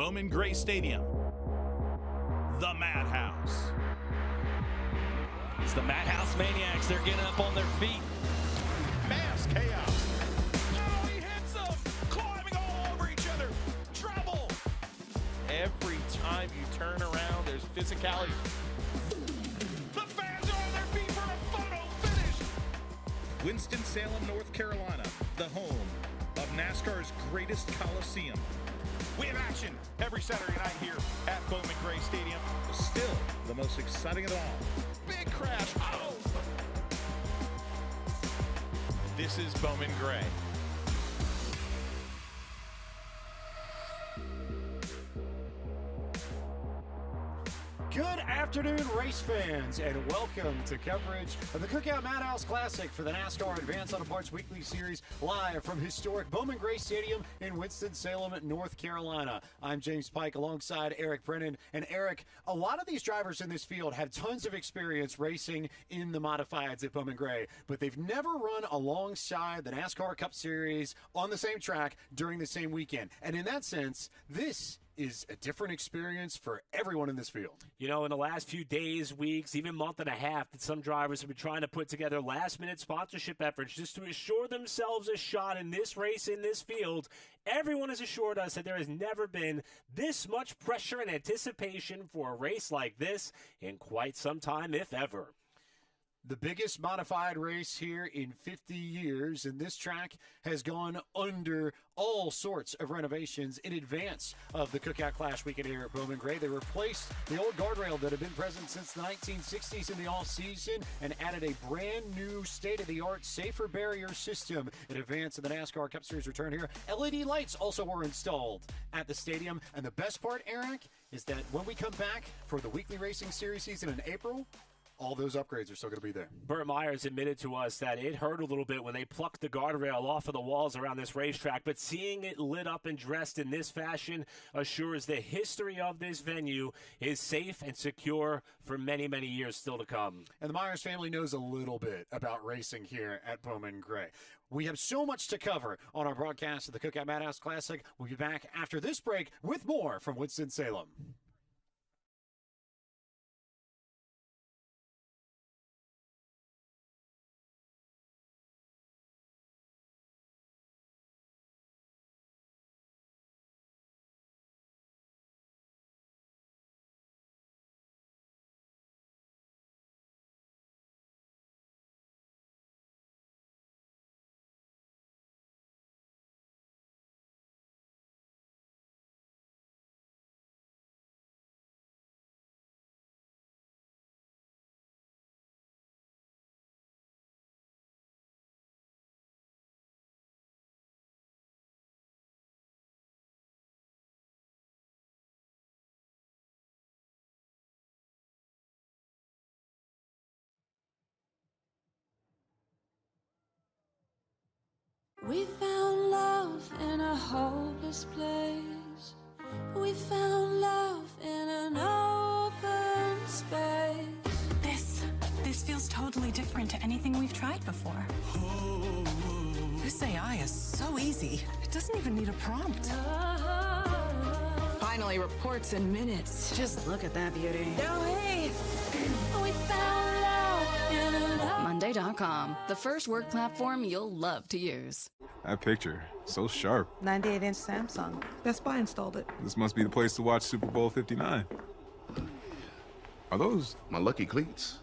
Bowman Gray Stadium, the Madhouse. It's the Madhouse Maniacs. They're getting up on their feet. Mass chaos. Oh, he hits them. Climbing all over each other. Trouble. Every time you turn around, there's physicality. The fans are on their feet for a photo finish. Winston-Salem, North Carolina, the home of NASCAR's greatest Coliseum. We have action every Saturday night here at Bowman Gray Stadium. Still the most exciting of them all. Big crash. Oh! This is Bowman Gray. Good afternoon, race fans, and welcome to coverage of the Cookout Madhouse Classic for the NASCAR Advanced Auto Parts Weekly Series, live from historic Bowman Gray Stadium in Winston-Salem, North Carolina. I'm James Pike alongside Eric Brennan. And Eric, a lot of these drivers in this field have tons of experience racing in the modifieds at Bowman Gray, but they've never run alongside the NASCAR Cup Series on the same track during the same weekend. And in that sense, this is a different experience for everyone in this field. You know, in the last few days, weeks, even month and a half, that some drivers have been trying to put together last-minute sponsorship efforts just to assure themselves a shot in this race, in this field. Everyone has assured us that there has never been this much pressure and anticipation for a race like this in quite some time, if ever. The biggest modified race here in 50 years, and this track has gone under all sorts of renovations in advance of the Cookout Clash weekend here at Bowman Gray. They replaced the old guardrail that had been present since the 1960s in the off-season and added a brand new state-of-the-art safer barrier system in advance of the NASCAR Cup Series return here. LED lights also were installed at the stadium, and the best part, Eric, is that when we come back for the weekly racing series season in April, all those upgrades are still going to be there. Burt Myers admitted to us that it hurt a little bit when they plucked the guardrail off of the walls around this racetrack, but seeing it lit up and dressed in this fashion assures the history of this venue is safe and secure for many, many years still to come. And the Myers family knows a little bit about racing here at Bowman Gray. We have so much to cover on our broadcast of the Cookout Madhouse Classic. We'll be back after this break with more from Winston-Salem. We found love in a hopeless place. We found love in an open space. This feels totally different to anything we've tried before. This AI is so easy. It doesn't even need a prompt. Finally, reports in minutes. Just look at that beauty. Oh, hey! We found love in an Monday.com, the first work platform you'll love to use. That picture, so sharp. 98-inch Samsung. Best Buy installed it. This must be the place to watch Super Bowl 59. Are those my lucky cleats?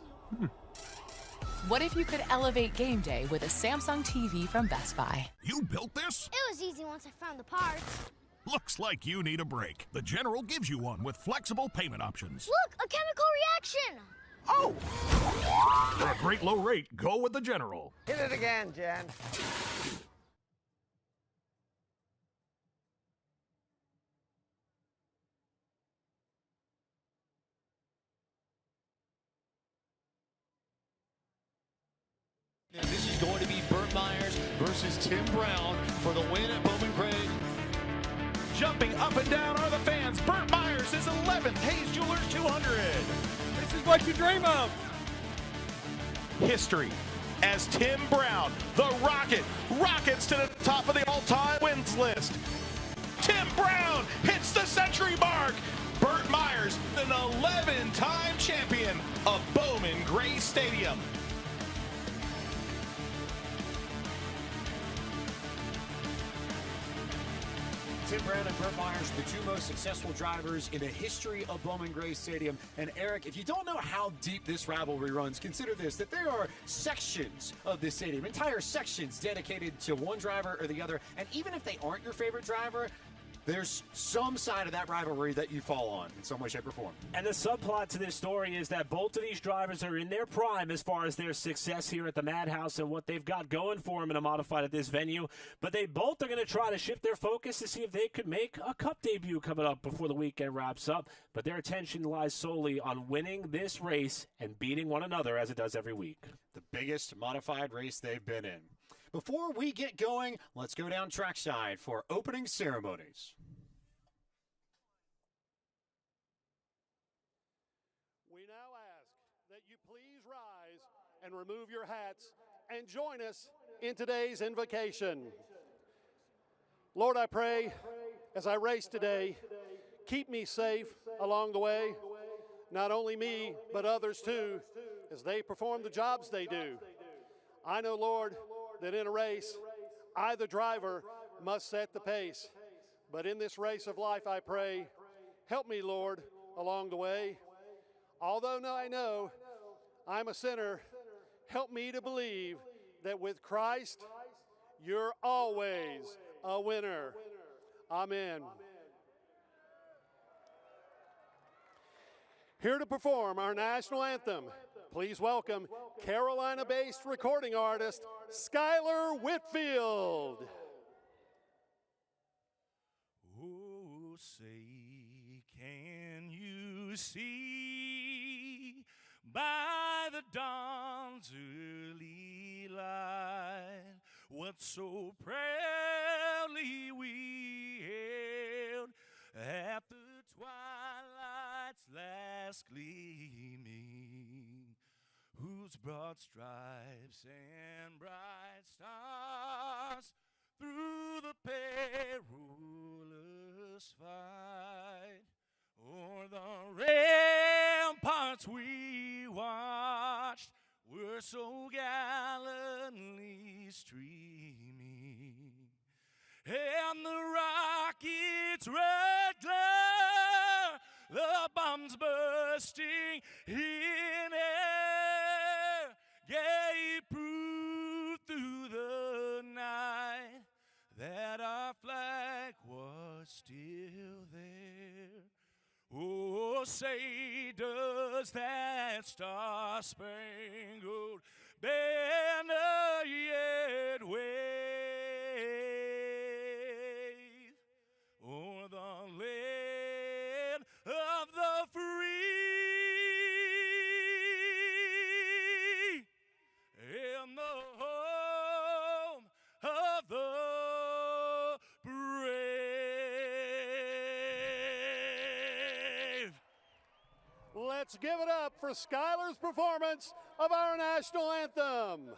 What if you could elevate game day with a Samsung TV from Best Buy? You built this? It was easy once I found the parts. Looks like you need a break. The General gives you one with flexible payment options. Look, a chemical reaction! Oh! For a great low rate, go with the General. Hit it again, Jen. This is going to be Burt Myers versus Tim Brown for the win at Bowman Gray. Jumping up and down are the fans. Burt Myers is 11th. Hayes Jewelers 200. This is what you dream of. History as Tim Brown, the Rocket, rockets to the top of the all-time wins list. Tim Brown hits the century Gray Stadium. Tim Brown and Burt Myers, the two most successful drivers in the history of Bowman Gray Stadium. And Eric, if you don't know how deep this rivalry runs, consider this, that there are sections of the stadium, entire sections dedicated to one driver or the other. And even if they aren't your favorite driver, there's some side of that rivalry that you fall on in some way, shape, or form. And the subplot to this story is that both of these drivers are in their prime as far as their success here at the Madhouse and what they've got going for them in a modified at this venue. But they both are going to try to shift their focus to see if they could make a Cup debut coming up before the weekend wraps up. But their attention lies solely on winning this race and beating one another as it does every week. The biggest modified race they've been in. Before we get going, let's go down trackside for opening ceremonies. We now ask that you please rise and remove your hats and join us in today's invocation. Lord, I pray as I race today, keep me safe along the way, not only me, but others too, as they perform the jobs they do. I know, Lord, that in a race, I, the driver, must set the pace. But in this race of life, I pray, help me, Lord, along the way. Although I know I'm a sinner, help me to believe that with Christ, you're always a winner. Amen. Here to perform our national anthem, please welcome Carolina-based recording artist Skylar Whitfield. Oh, say, can you see by the dawn's early light what so proudly we hailed at the twilight's last gleaming, whose broad stripes and bright stars through the perilous fight o'er the ramparts we watched were so gallantly streaming, and the rockets' red glare, the bombs bursting in air, gave proof through the night that our flag was still there. Oh, say, does that star-spangled banner yet wave o'er the land of the free and the home of the brave? Let's give it up for Skylar's performance of our national anthem.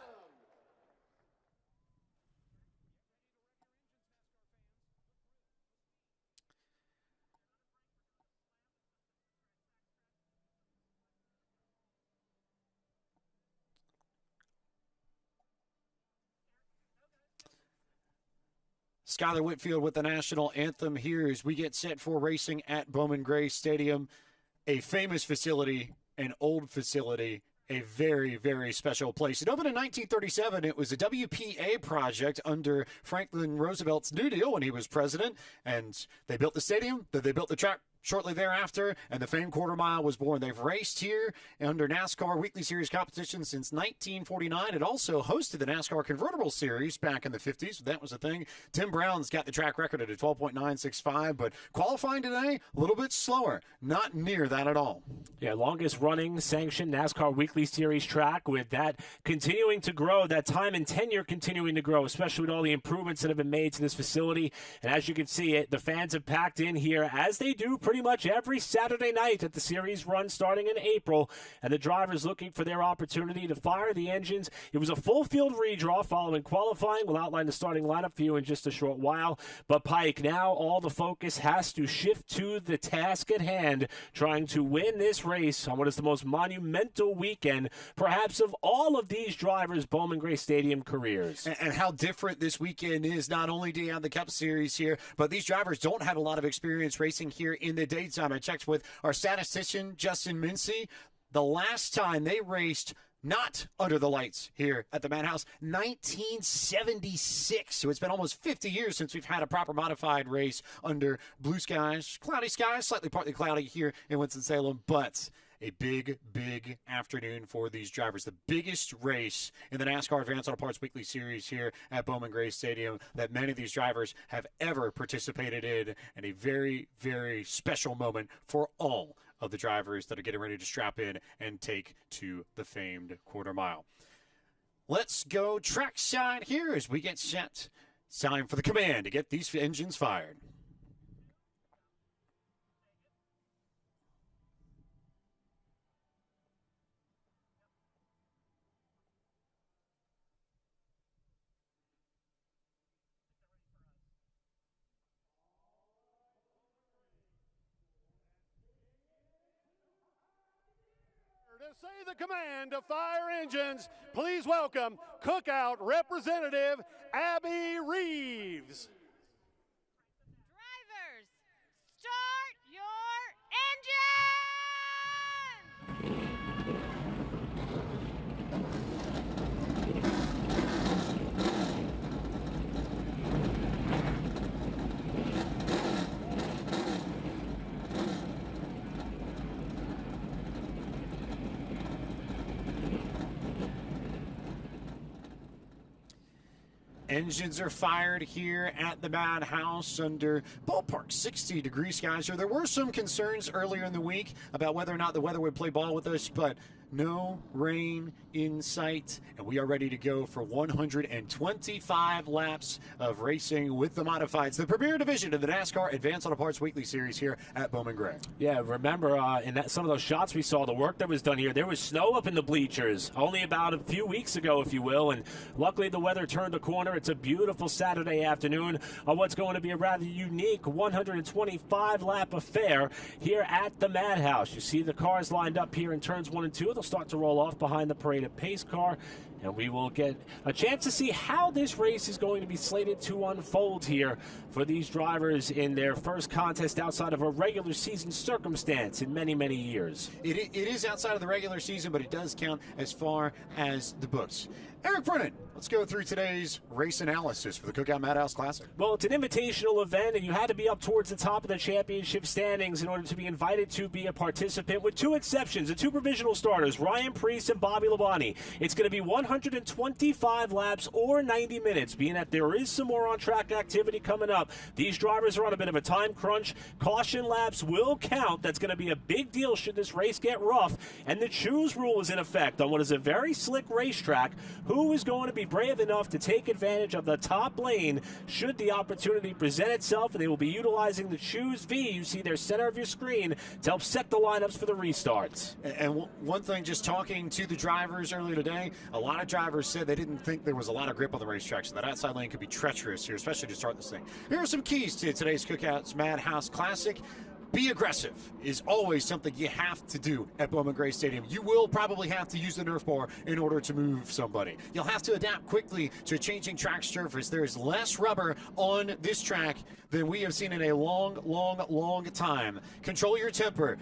Skylar Whitfield with the national anthem here as we get set for racing at Bowman Gray Stadium, a famous facility, an old facility, a very, very special place. It opened in 1937. It was a WPA project under Franklin Roosevelt's New Deal when he was president, and they built the stadium, they built the track shortly thereafter, and the famed quarter mile was born. They've raced here under NASCAR Weekly Series competition since 1949. It also hosted the NASCAR Convertible Series back in the 50s. That was a thing. Tim Brown's got the track record at a 12.965, but qualifying today, a little bit slower. Not near that at all. Yeah, longest running sanctioned NASCAR Weekly Series track, with that continuing to grow, that time and tenure continuing to grow, especially with all the improvements that have been made to this facility. And as you can see, the fans have packed in here, as they do pretty pretty much every Saturday night at the series run starting in April, and the drivers looking for their opportunity to fire the engines. It was a full field redraw following qualifying. We'll outline the starting lineup for you in just a short while. But Pike, now all the focus has to shift to the task at hand, trying to win this race on what is the most monumental weekend, perhaps of all of these drivers' Bowman Gray Stadium careers. And how different this weekend is. Not only do you have the Cup Series here, but these drivers don't have a lot of experience racing here in the daytime. I checked with our statistician, Justin Mincy. The last time they raced not under the lights here at the Madhouse, 1976. So it's been almost 50 years since we've had a proper modified race under blue skies, cloudy skies, slightly partly cloudy here in Winston-Salem, but a big, big afternoon for these drivers. The biggest race in the NASCAR Advanced Auto Parts Weekly Series here at Bowman Gray Stadium that many of these drivers have ever participated in, and a very, very special moment for all of the drivers that are getting ready to strap in and take to the famed quarter mile. Let's go trackside here as we get set. It's time for the command to get these engines fired. To say the command to fire engines, please welcome Cookout Representative Abby Reeves. Drivers, start your engine! Engines are fired here at the Madhouse under ballpark 60-degree skies. There were some concerns earlier in the week about whether or not the weather would play ball with us, but no rain in sight, and we are ready to go for 125 laps of racing with the modifieds, the premier division of the NASCAR Advanced Auto Parts Weekly Series here at Bowman Gray. Yeah, remember in some of those shots we saw, the work that was done here, there was snow up in the bleachers only about a few weeks ago, if you will, and luckily the weather turned the corner. It's a beautiful Saturday afternoon on what's going to be a rather unique 125-lap affair here at the Madhouse. You see the cars lined up here in turns 1 and 2. They'll start to roll off behind the paraded pace car, and we will get a chance to see how this race is going to be slated to unfold here for these drivers in their first contest outside of a regular season circumstance in many, many years. It is outside of the regular season, but it does count as far as the books. Eric Brennan, let's go through today's race analysis for the Cookout Madhouse Classic. Well, it's an invitational event, and you had to be up towards the top of the championship standings in order to be invited to be a participant, with two exceptions, the two provisional starters, Ryan Preece and Bobby Labonte. It's going to be 125 laps or 90 minutes, being that there is some more on-track activity coming up. These drivers are on a bit of a time crunch. Caution laps will count. That's going to be a big deal should this race get rough, and the choose rule is in effect on what is a very slick racetrack. Who is going to be brave enough to take advantage of the top lane should the opportunity present itself? And they will be utilizing the Choose V, you see their center of your screen, to help set the lineups for the restarts. And one thing, just talking to the drivers earlier today, a lot of drivers said they didn't think there was a lot of grip on the racetrack, so that outside lane could be treacherous here, especially to start this thing. Here are some keys to today's Cookout's Madhouse Classic. Be aggressive is always something you have to do at Bowman Gray Stadium. You will probably have to use the Nerf bar in order to move somebody. You'll have to adapt quickly to a changing track surface. There is less rubber on this track than we have seen in a long, long, long time. Control your temper.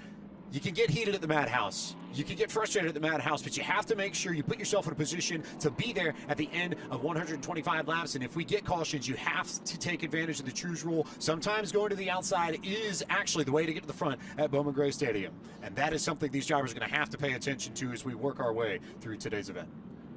You can get heated at the Madhouse. You can get frustrated at the Madhouse, but you have to make sure you put yourself in a position to be there at the end of 125 laps. And if we get cautions, you have to take advantage of the choose rule. Sometimes going to the outside is actually the way to get to the front at Bowman Gray Stadium. And that is something these drivers are going to have to pay attention to as we work our way through today's event.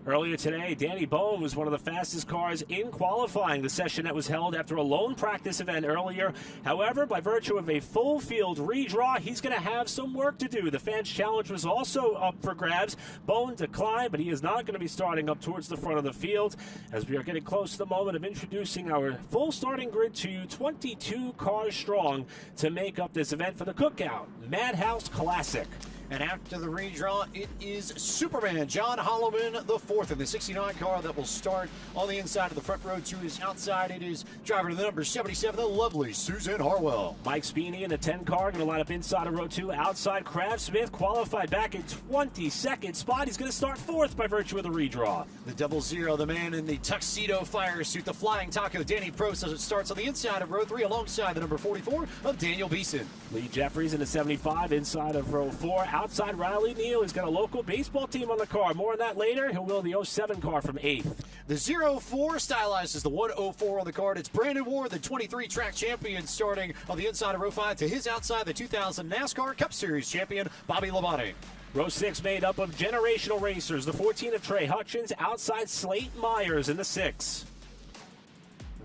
Earlier today, Danny Bowman was one of the fastest cars in qualifying, the session that was held after a lone practice event earlier. However, by virtue of a full field redraw, he's going to have some work to do. The Fans Challenge was also up for grabs. Bowman declined, but he is not going to be starting up towards the front of the field as we are getting close to the moment of introducing our full starting grid to you, 22 cars strong to make up this event for the Cookout Madhouse Classic. And after the redraw, it is Superman John Holloman, the fourth in the 69 car that will start on the inside of the front row. To his outside, it is driver to the number 77, the lovely Susan Harwell. Mike Speeney in the 10 car going to line up inside of row 2. Outside, Kraft Smith qualified back in 22nd spot. He's going to start fourth by virtue of the redraw. The 00, the man in the tuxedo fire suit, the flying taco, Danny Prost, as it starts on the inside of row 3 alongside the number 44 of Daniel Beeson. Lee Jeffries in the 75 inside of row 4. Outside, Riley Neal. He's got a local baseball team on the car. More on that later. He'll wheel the 07 car from 8th. The 04 stylized as the 104 on the card. It's Brandon Ward, the 23 track champion, starting on the inside of row 5. To his outside, the 2000 NASCAR Cup Series champion, Bobby Labonte. Row 6 made up of generational racers. The 14 of Trey Hutchins. Outside, Slate Myers in the 6.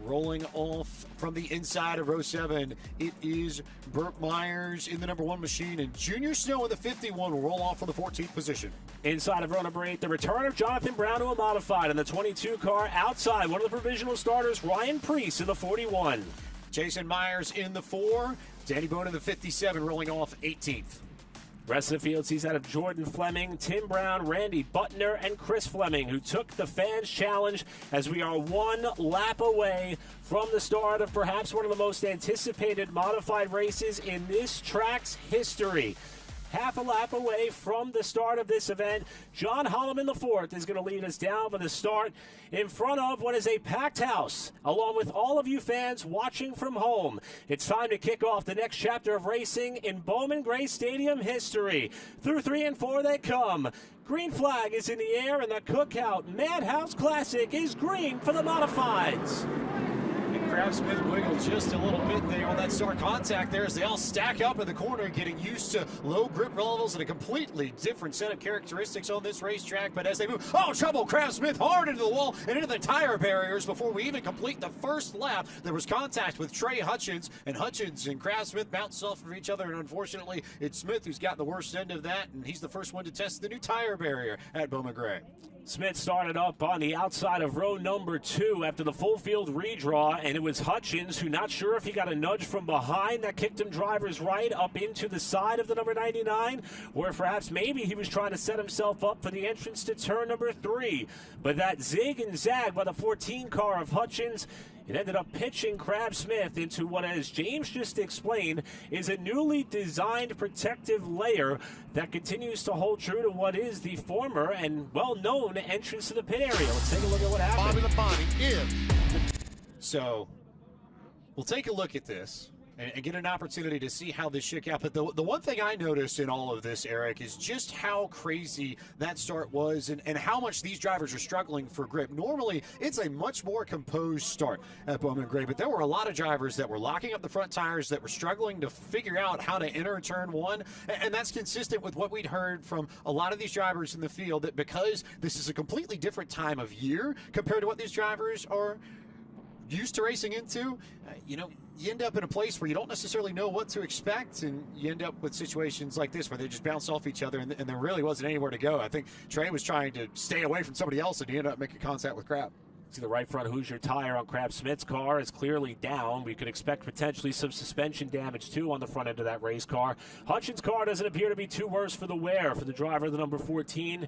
Rolling off from the inside of row 7, it is Burt Myers in the number 1 machine, and Junior Snow in the 51 will roll off from the 14th position. Inside of row number 8, the return of Jonathan Brown to a modified in the 22 car. Outside, one of the provisional starters, Ryan Preece in the 41. Jason Myers in the 4, Danny Bone in the 57, rolling off 18th. Rest of the field sees out of Jordan Fleming, Tim Brown, Randy Butner, and Chris Fleming, who took the Fans Challenge as we are one lap away from the start of perhaps one of the most anticipated modified races in this track's history. Half a lap away from the start of this event. John Holloman the fourth is going to lead us down for the start in front of what is a packed house, along with all of you fans watching from home. It's time to kick off the next chapter of racing in Bowman Gray Stadium history. Through 3 and 4 they come. Green flag is in the air, and the Cookout Madhouse Classic is green for the modifieds. Kraft Smith wiggled just a little bit there on that start contact there as they all stack up in the corner, getting used to low grip levels and a completely different set of characteristics on this racetrack. But as they move, trouble, Kraft Smith hard into the wall and into the tire barriers before we even complete the first lap. There was contact with Trey Hutchins, and Hutchins and Kraft Smith bounced off of each other, and unfortunately it's Smith who's got the worst end of that, and he's the first one to test the new tire barrier at Bowman Gray. Smith started up on the outside of row number 2 after the full field redraw, and it was Hutchins who, not sure if he got a nudge from behind that kicked him driver's right up into the side of the number 99, or perhaps maybe he was trying to set himself up for the entrance to turn number 3. But that zig and zag by the 14 car of Hutchins, it ended up pitching Kraft Smith into what, as James just explained, is a newly designed protective layer that continues to hold true to what is the former and well-known entrance to the pit area. Let's take a look at what happened. Bobby Labonte in. So we'll take a look at this and get an opportunity to see how this shook out. But the one thing I noticed in all of this, Eric, is just how crazy that start was and how much these drivers are struggling for grip. Normally, it's a much more composed start at Bowman Gray, but there were a lot of drivers that were locking up the front tires, that were struggling to figure out how to enter turn 1, and that's consistent with what we'd heard from a lot of these drivers in the field, that because this is a completely different time of year compared to what these drivers are used to racing into, you end up in a place where you don't necessarily know what to expect, and you end up with situations like this where they just bounce off each other, and there really wasn't anywhere to go. I think Trey was trying to stay away from somebody else, and he ended up making contact with Kraft. See the right front Hoosier tire on Kraft Smith's car is clearly down. We could expect potentially some suspension damage, too, on the front end of that race car. Hutchins' car doesn't appear to be too worse for the wear for the driver of the number 14.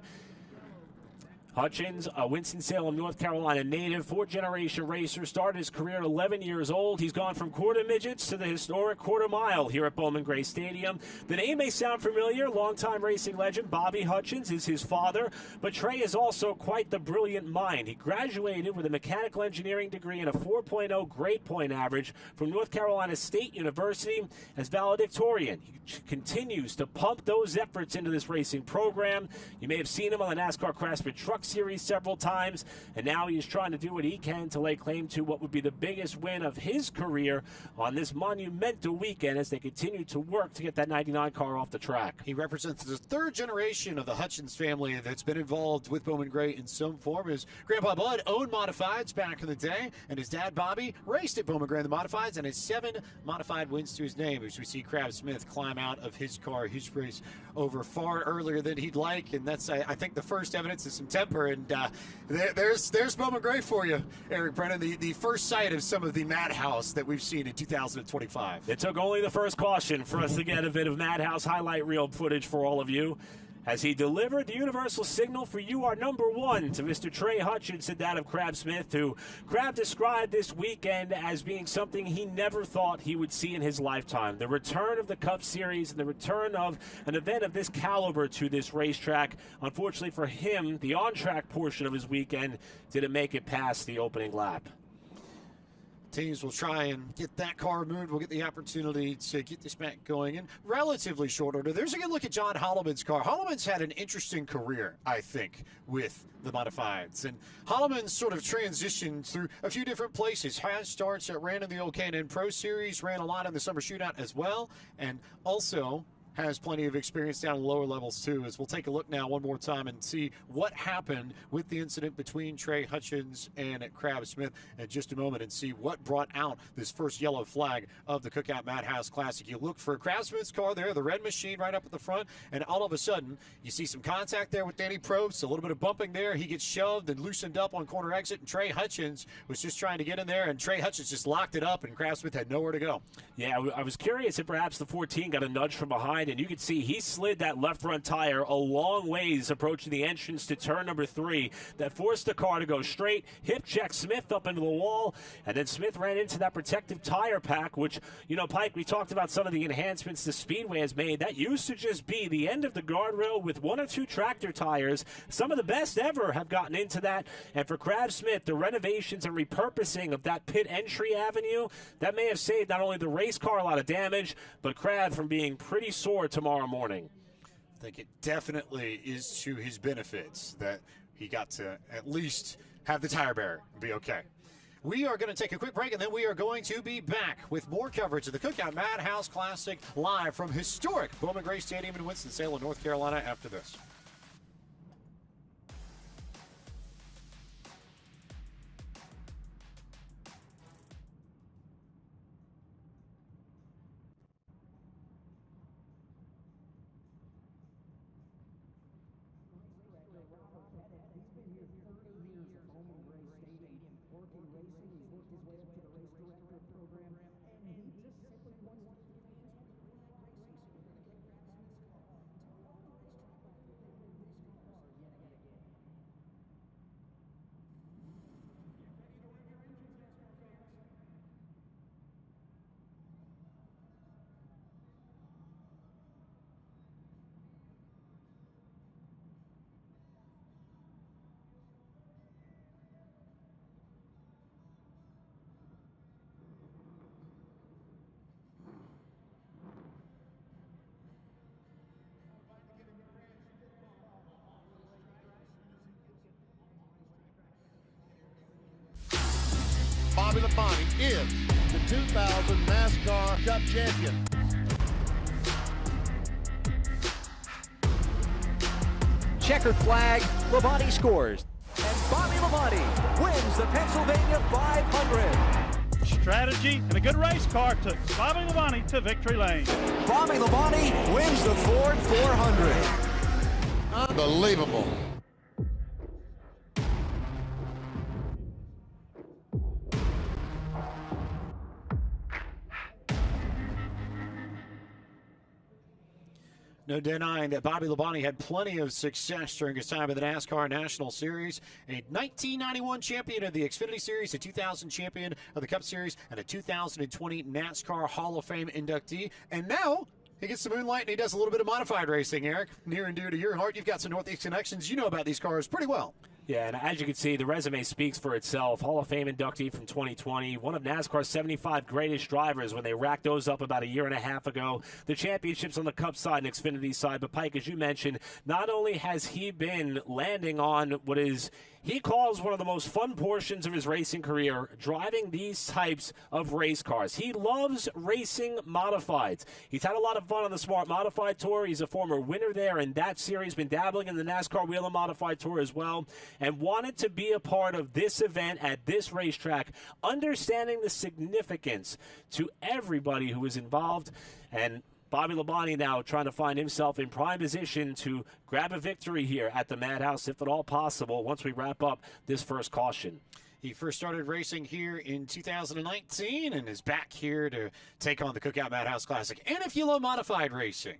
Hutchins, a Winston-Salem, North Carolina native, fourth-generation racer, started his career at 11 years old. He's gone from quarter midgets to the historic quarter mile here at Bowman Gray Stadium. The name may sound familiar. Longtime racing legend Bobby Hutchins is his father, but Trey is also quite the brilliant mind. He graduated with a mechanical engineering degree and a 4.0 grade point average from North Carolina State University as valedictorian. He continues to pump those efforts into this racing program. You may have seen him on the NASCAR Clash truck Truck Series several times, and now he's trying to do what he can to lay claim to what would be the biggest win of his career on this monumental weekend as they continue to work to get that 99 car off the track. He represents the third generation of the Hutchins family that's been involved with Bowman Gray in some form. His grandpa Bud owned modifieds back in the day, and his dad Bobby raced at Bowman Gray in the modifieds, and has 7 modified wins to his name as we see Crab Smith climb out of his car. His race over far earlier than he'd like, and that's, I think, the first evidence of some temper. And there's Bowman Gray for you, Eric Brennan, the first sight of some of the madhouse that we've seen in 2025. It took only the first caution for us to get a bit of madhouse highlight reel footage for all of you as he delivered the universal signal for "You are number one" to Mr. Trey Hutchinson, that of Crab Smith, who Crab described this weekend as being something he never thought he would see in his lifetime. The return of the Cup Series and the return of an event of this caliber to this racetrack. Unfortunately for him, the on-track portion of his weekend didn't make it past the opening lap. Teams will try and get that car moved. We'll get the opportunity to get this back going in relatively short order. There's a good look at John Holloman's car. Holloman's had an interesting career, I think, with the modifieds. And Holloman's sort of transitioned through a few different places. Has starts ran in the old K&N Pro Series, ran a lot in the Summer Shootout as well, and also has plenty of experience down in lower levels too. As we'll take a look now one more time and see what happened with the incident between Trey Hutchins and Crab Smith in just a moment, and see what brought out this first yellow flag of the Cookout Madhouse Classic. You look for Crab Smith's car there, the red machine right up at the front, and all of a sudden you see some contact there with Danny Probst, a little bit of bumping there. He gets shoved and loosened up on corner exit, and Trey Hutchins was just trying to get in there, and Trey Hutchins just locked it up, and Crab Smith had nowhere to go. Yeah, I was curious if perhaps the 14 got a nudge from behind, and you could see he slid that left front tire a long ways approaching the entrance to turn number 3. That forced the car to go straight, hip check Smith up into the wall, and then Smith ran into that protective tire pack, which, you know, Pike, we talked about some of the enhancements the Speedway has made. That used to just be the end of the guardrail with 1 or 2 tractor tires. Some of the best ever have gotten into that, and for Crab Smith, the renovations and repurposing of that pit entry avenue, that may have saved not only the race car a lot of damage, but Crab from being pretty sore tomorrow morning. I think it definitely is to his benefits that he got to at least have the tire barrier and be okay. We are going to take a quick break, and then we are going to be back with more coverage of the Cookout Madhouse Classic live from historic Bowman Gray Stadium in Winston-Salem, North Carolina after this. Bobby Labonte is the 2000 NASCAR Cup champion. Checkered flag, Labonte scores. And Bobby Labonte wins the Pennsylvania 500. Strategy and a good race car took Bobby Labonte to victory lane. Bobby Labonte wins the Ford 400. Unbelievable. No denying that Bobby Labonte had plenty of success during his time in the NASCAR National Series. A 1991 champion of the Xfinity Series, a 2000 champion of the Cup Series, and a 2020 NASCAR Hall of Fame inductee. And now he gets the moonlight and he does a little bit of modified racing, Eric. Near and dear to your heart. You've got some Northeast connections. You know about these cars pretty well. Yeah, and as you can see, the resume speaks for itself. Hall of Fame inductee from 2020, one of NASCAR's 75 greatest drivers when they racked those up about a year and a half ago. The championships on the Cup side and Xfinity side. But, Pike, as you mentioned, not only has he been landing on what is he calls one of the most fun portions of his racing career, driving these types of race cars. He loves racing modifieds. He's had a lot of fun on the Smart Modified Tour. He's a former winner there in that series, been dabbling in the NASCAR Wheel and Modified Tour as well, and wanted to be a part of this event at this racetrack, understanding the significance to everybody who is involved. And Bobby Labonte now trying to find himself in prime position to grab a victory here at the Madhouse, if at all possible, once we wrap up this first caution. He first started racing here in 2019 and is back here to take on the Cookout Madhouse Classic. And if you love modified racing,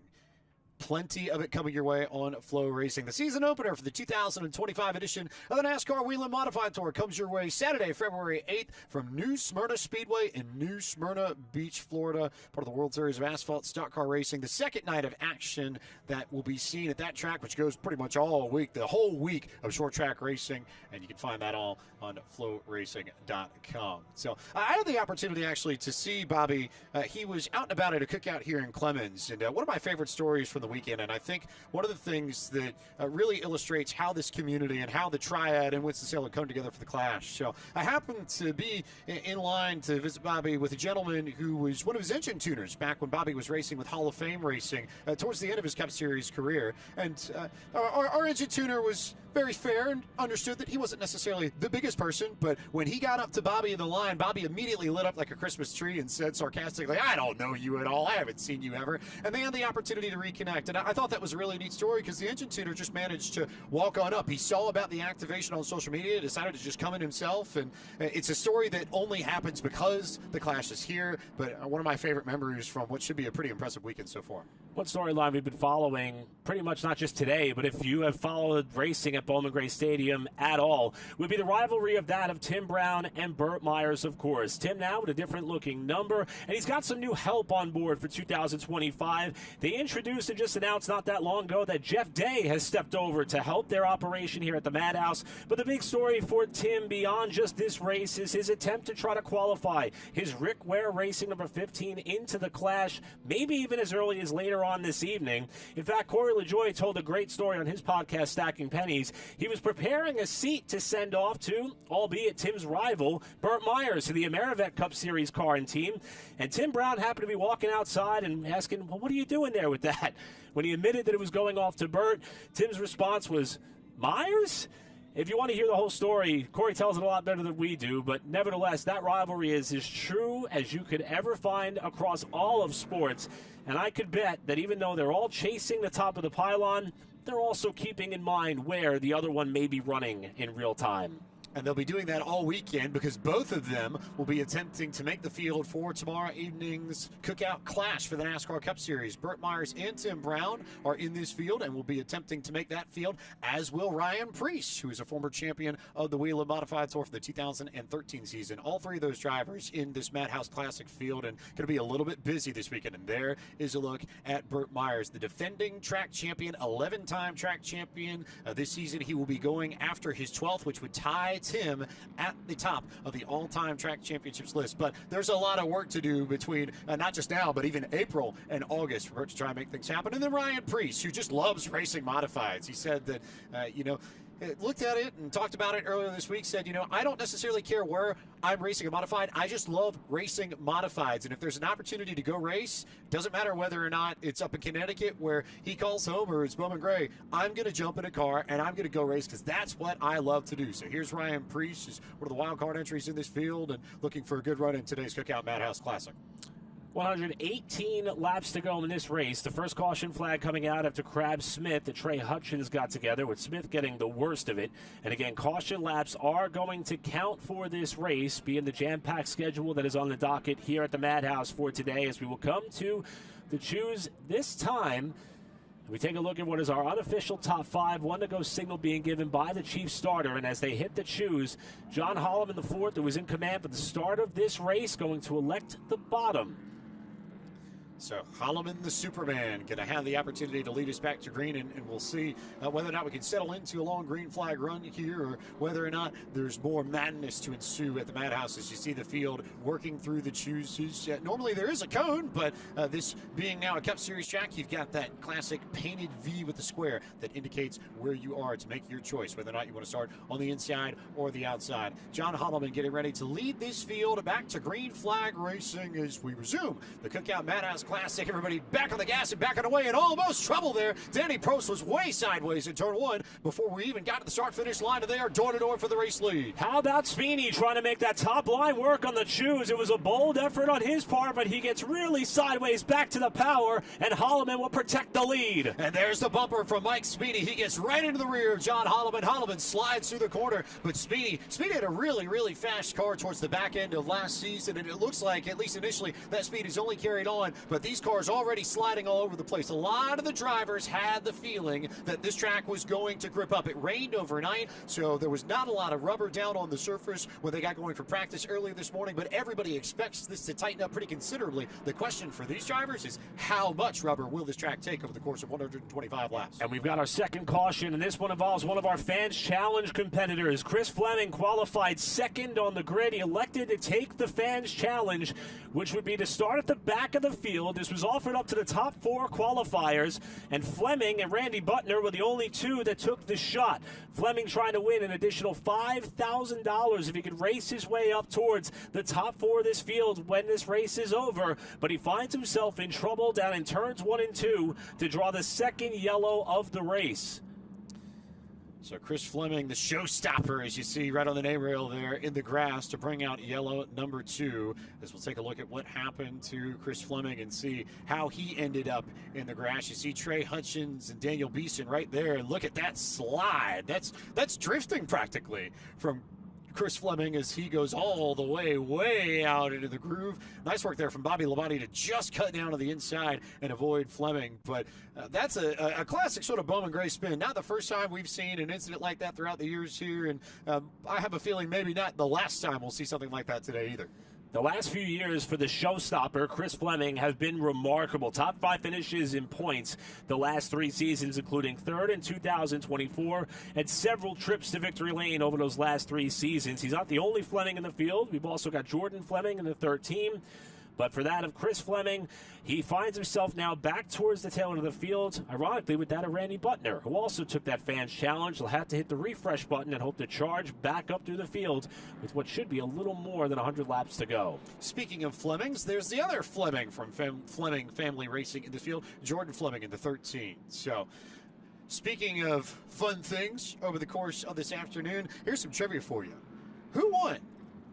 plenty of it coming your way on Flow Racing. The season opener for the 2025 edition of the NASCAR Wheel and Modified Tour comes your way Saturday, February 8th from New Smyrna Speedway in New Smyrna Beach, Florida, part of the World Series of Asphalt Stock Car Racing. The second night of action that will be seen at that track, which goes pretty much all week, the whole week of short track racing, and you can find that all on flowracing.com. So I had the opportunity actually to see Bobby. He was out and about at a cookout here in Clemens, and one of my favorite stories from the weekend, and I think one of the things that really illustrates how this community and how the Triad and Winston-Salem come together for the Clash. So I happened to be in line to visit Bobby with a gentleman who was one of his engine tuners back when Bobby was racing with Hall of Fame Racing towards the end of his Cup Series career. And our engine tuner was very fair and understood that he wasn't necessarily the biggest person, but when he got up to Bobby in the line, Bobby immediately lit up like a Christmas tree and said sarcastically, "I don't know you at all. I haven't seen you ever." And they had the opportunity to reconnect. And I thought that was a really neat story because the engine tuner just managed to walk on up. He saw about the activation on social media, decided to just come in himself. And it's a story that only happens because the Clash is here. But one of my favorite memories from what should be a pretty impressive weekend so far. One storyline we've been following pretty much not just today, but if you have followed racing at Bowman Gray Stadium at all, would be the rivalry of that of Tim Brown and Burt Myers, of course. Tim now with a different looking number, and he's got some new help on board for 2025. They introduced and just announced not that long ago that Jeff Day has stepped over to help their operation here at the Madhouse. But the big story for Tim beyond just this race is his attempt to try to qualify his Rick Ware Racing number 15 into the Clash, maybe even as early as later on this evening. In fact, Corey LaJoie told a great story on his podcast, Stacking Pennies. He was preparing a seat to send off to, albeit Tim's rival, Burt Myers, to the Amerivet Cup Series car and team. And Tim Brown happened to be walking outside and asking, "Well, what are you doing there with that?" When he admitted that it was going off to Burt, Tim's response was, "Myers?" If you want to hear the whole story, Corey tells it a lot better than we do, but nevertheless, that rivalry is as true as you could ever find across all of sports. And I could bet that even though they're all chasing the top of the pylon, they're also keeping in mind where the other one may be running in real time. And they'll be doing that all weekend because both of them will be attempting to make the field for tomorrow evening's Cookout Clash for the NASCAR Cup Series. Burt Myers and Tim Brown are in this field and will be attempting to make that field, as will Ryan Preece, who is a former champion of the Wheel and Modified Tour for the 2013 season. All three of those drivers in this Madhouse Classic field and going to be a little bit busy this weekend. And there is a look at Burt Myers, the defending track champion, 11-time track champion. This season he will be going after his 12th, which would tie Tim at the top of the all-time track championships list. But there's a lot of work to do between not just now, but even April and August for Burt to try and make things happen. And then Ryan Preece, who just loves racing modifieds. He said that, looked at it and talked about it earlier this week, said, I don't necessarily care where I'm racing a modified. I just love racing modifieds. And if there's an opportunity to go race, doesn't matter whether or not it's up in Connecticut where he calls home or it's Bowman Gray, I'm going to jump in a car and I'm going to go race because that's what I love to do. So here's Ryan Preece, who's one of the wild card entries in this field and looking for a good run in today's Cookout Madhouse Classic. 118 laps to go in this race. The first caution flag coming out after Crab Smith and Trey Hutchins got together, with Smith getting the worst of it. And again, caution laps are going to count for this race, being the jam-packed schedule that is on the docket here at the Madhouse for today, as we will come to the choose this time. We take a look at what is our unofficial top five. One to go signal being given by the chief starter. And as they hit the choose, John Holloman IV, who was in command for the start of this race, going to elect the bottom. So Holloman, the Superman, going to have the opportunity to lead us back to green, and we'll see whether or not we can settle into a long green flag run here, or whether or not there's more madness to ensue at the Madhouse as you see the field working through the chooses. Normally there is a cone, but this being now a Cup Series track, you've got that classic painted V with the square that indicates where you are to make your choice, whether or not you want to start on the inside or the outside. John Holloman getting ready to lead this field back to green flag racing as we resume the Cookout Madhouse Classic. Everybody back on the gas and back on the way, and almost trouble there. Danny Prost was way sideways in turn one before we even got to the start-finish line, and they are door-to-door for the race lead. How about Sweeney trying to make that top line work on the choose? It was a bold effort on his part, but he gets really sideways back to the power, and Holloman will protect the lead. And there's the bumper from Mike Sweeney. He gets right into the rear of John Holloman. Holloman slides through the corner, but Sweeney had a really fast car towards the back end of last season, and it looks like, at least initially, that speed is only carried on, but these cars already sliding all over the place. A lot of the drivers had the feeling that this track was going to grip up. It rained overnight, so there was not a lot of rubber down on the surface when they got going for practice earlier this morning, but everybody expects this to tighten up pretty considerably. The question for these drivers is how much rubber will this track take over the course of 125 laps? And we've got our second caution, and this one involves one of our Fans Challenge competitors. Chris Fleming qualified second on the grid. He elected to take the Fans Challenge, which would be to start at the back of the field. This was offered up to the top 4 qualifiers, and Fleming and Randy Butner were the only 2 that took the shot. Fleming trying to win an additional $5,000 if he could race his way up towards the top 4 of this field when this race is over, but he finds himself in trouble down in turns 1 and 2 to draw the second yellow of the race. So Chris Fleming, the showstopper, as you see right on the name rail there in the grass to bring out yellow number 2. As we'll take a look at what happened to Chris Fleming and see how he ended up in the grass. You see Trey Hutchins and Daniel Beeson right there, and look at that slide. That's drifting practically from Chris Fleming as he goes all the way out into the groove. Nice work there from Bobby Labonte to just cut down to the inside and avoid Fleming. But that's a classic sort of Bowman Gray spin. Not the first time we've seen an incident like that throughout the years here, and I have a feeling maybe not the last time we'll see something like that today either. The last few years for the showstopper, Chris Fleming, have been remarkable. Top 5 finishes in points the last 3 seasons, including 3rd in 2024 and several trips to victory lane over those last 3 seasons. He's not the only Fleming in the field. We've also got Jordan Fleming in the 3rd team. But for that of Chris Fleming, he finds himself now back towards the tail end of the field, ironically with that of Randy Butner, who also took that Fans Challenge. He'll have to hit the refresh button and hope to charge back up through the field with what should be a little more than 100 laps to go. Speaking of Flemings, there's the other Fleming from Fleming Family Racing in the field, Jordan Fleming in the 13. So speaking of fun things over the course of this afternoon, here's some trivia for you. Who won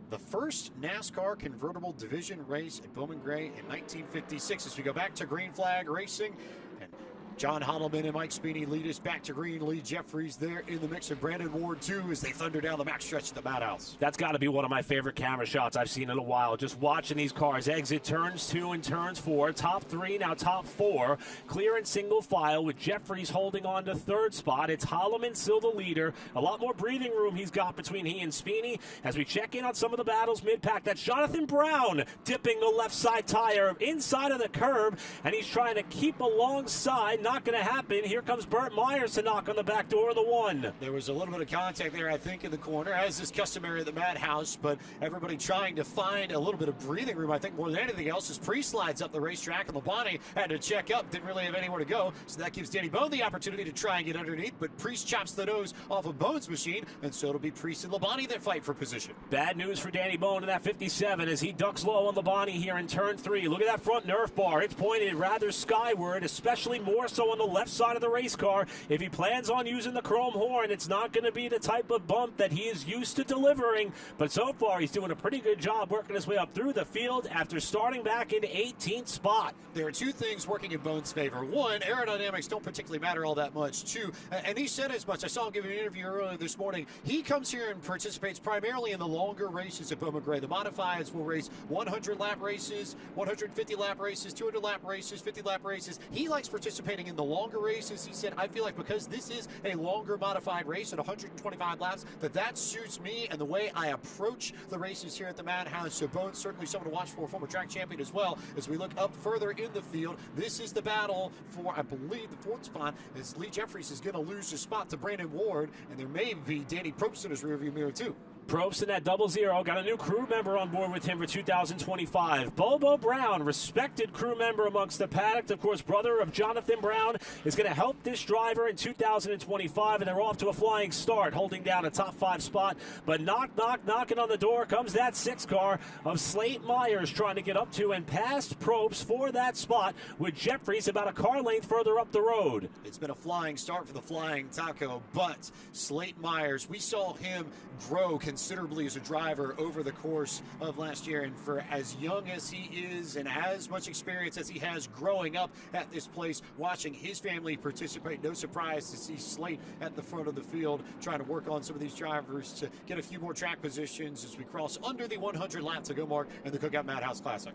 the first NASCAR convertible division race at Bowman Gray in 1956? As we go back to green flag racing, and John Holloman and Mike Sweeney lead us back to green. Lee Jeffries there in the mix, of Brandon Ward too as they thunder down the max stretch at the Madhouse. That's got to be one of my favorite camera shots I've seen in a while. Just watching these cars exit turns 2 and turns 4. Top 3, now top 4. Clear in single file with Jeffries holding on to 3rd spot. It's Holloman still the leader. A lot more breathing room he's got between he and Sweeney. As we check in on some of the battles mid-pack, that's Jonathan Brown dipping the left side tire inside of the curb, and he's trying to keep alongside. Not going to happen. Here comes Burt Myers to knock on the back door of the 1. There was a little bit of contact there, I think, in the corner, as is customary at the Madhouse, but everybody trying to find a little bit of breathing room, I think, more than anything else, as Priest slides up the racetrack, and Labonte had to check up, didn't really have anywhere to go, so that gives Danny Bone the opportunity to try and get underneath, but Priest chops the nose off of Bone's machine, and so it'll be Priest and Labonte that fight for position. Bad news for Danny Bone in that 57 as he ducks low on Labonte here in turn 3. Look at that front Nerf bar. It's pointed rather skyward, especially more so on the left side of the race car. If he plans on using the chrome horn, it's not going to be the type of bump that he is used to delivering, but so far he's doing a pretty good job working his way up through the field after starting back in 18th spot. There are 2 things working in Bone's favor. 1, aerodynamics don't particularly matter all that much. 2, and he said as much, I saw him give an interview earlier this morning, he comes here and participates primarily in the longer races at Bowman Gray. The modifieds will race 100 lap races, 150 lap races, 200 lap races, 50 lap races. He likes participating in the longer races. He said, I feel like because this is a longer modified race at 125 laps, that suits me and the way I approach the races here at the Madhouse. So Bone's certainly someone to watch for, former track champion as well. As we look up further in the field, this is the battle for, I believe, the fourth spot, as Lee Jeffries is going to lose his spot to Brandon Ward, and there may be Danny Probst in his rearview mirror too. Probst in that 00, got a new crew member on board with him for 2025. Bobo Brown, respected crew member amongst the paddock, of course, brother of Jonathan Brown, is going to help this driver in 2025, and they're off to a flying start, holding down a top 5 spot. But knocking on the door comes that 6 car of Slate Myers trying to get up to and past Probst for that spot, with Jeffries about a car length further up the road. It's been a flying start for the Flying Taco, but Slate Myers, we saw him grow considerably as a driver over the course of last year, and for as young as he is and as much experience as he has growing up at this place, watching his family participate, no surprise to see Slate at the front of the field trying to work on some of these drivers to get a few more track positions as we cross under the 100 lap to go mark in the Cookout Madhouse Classic.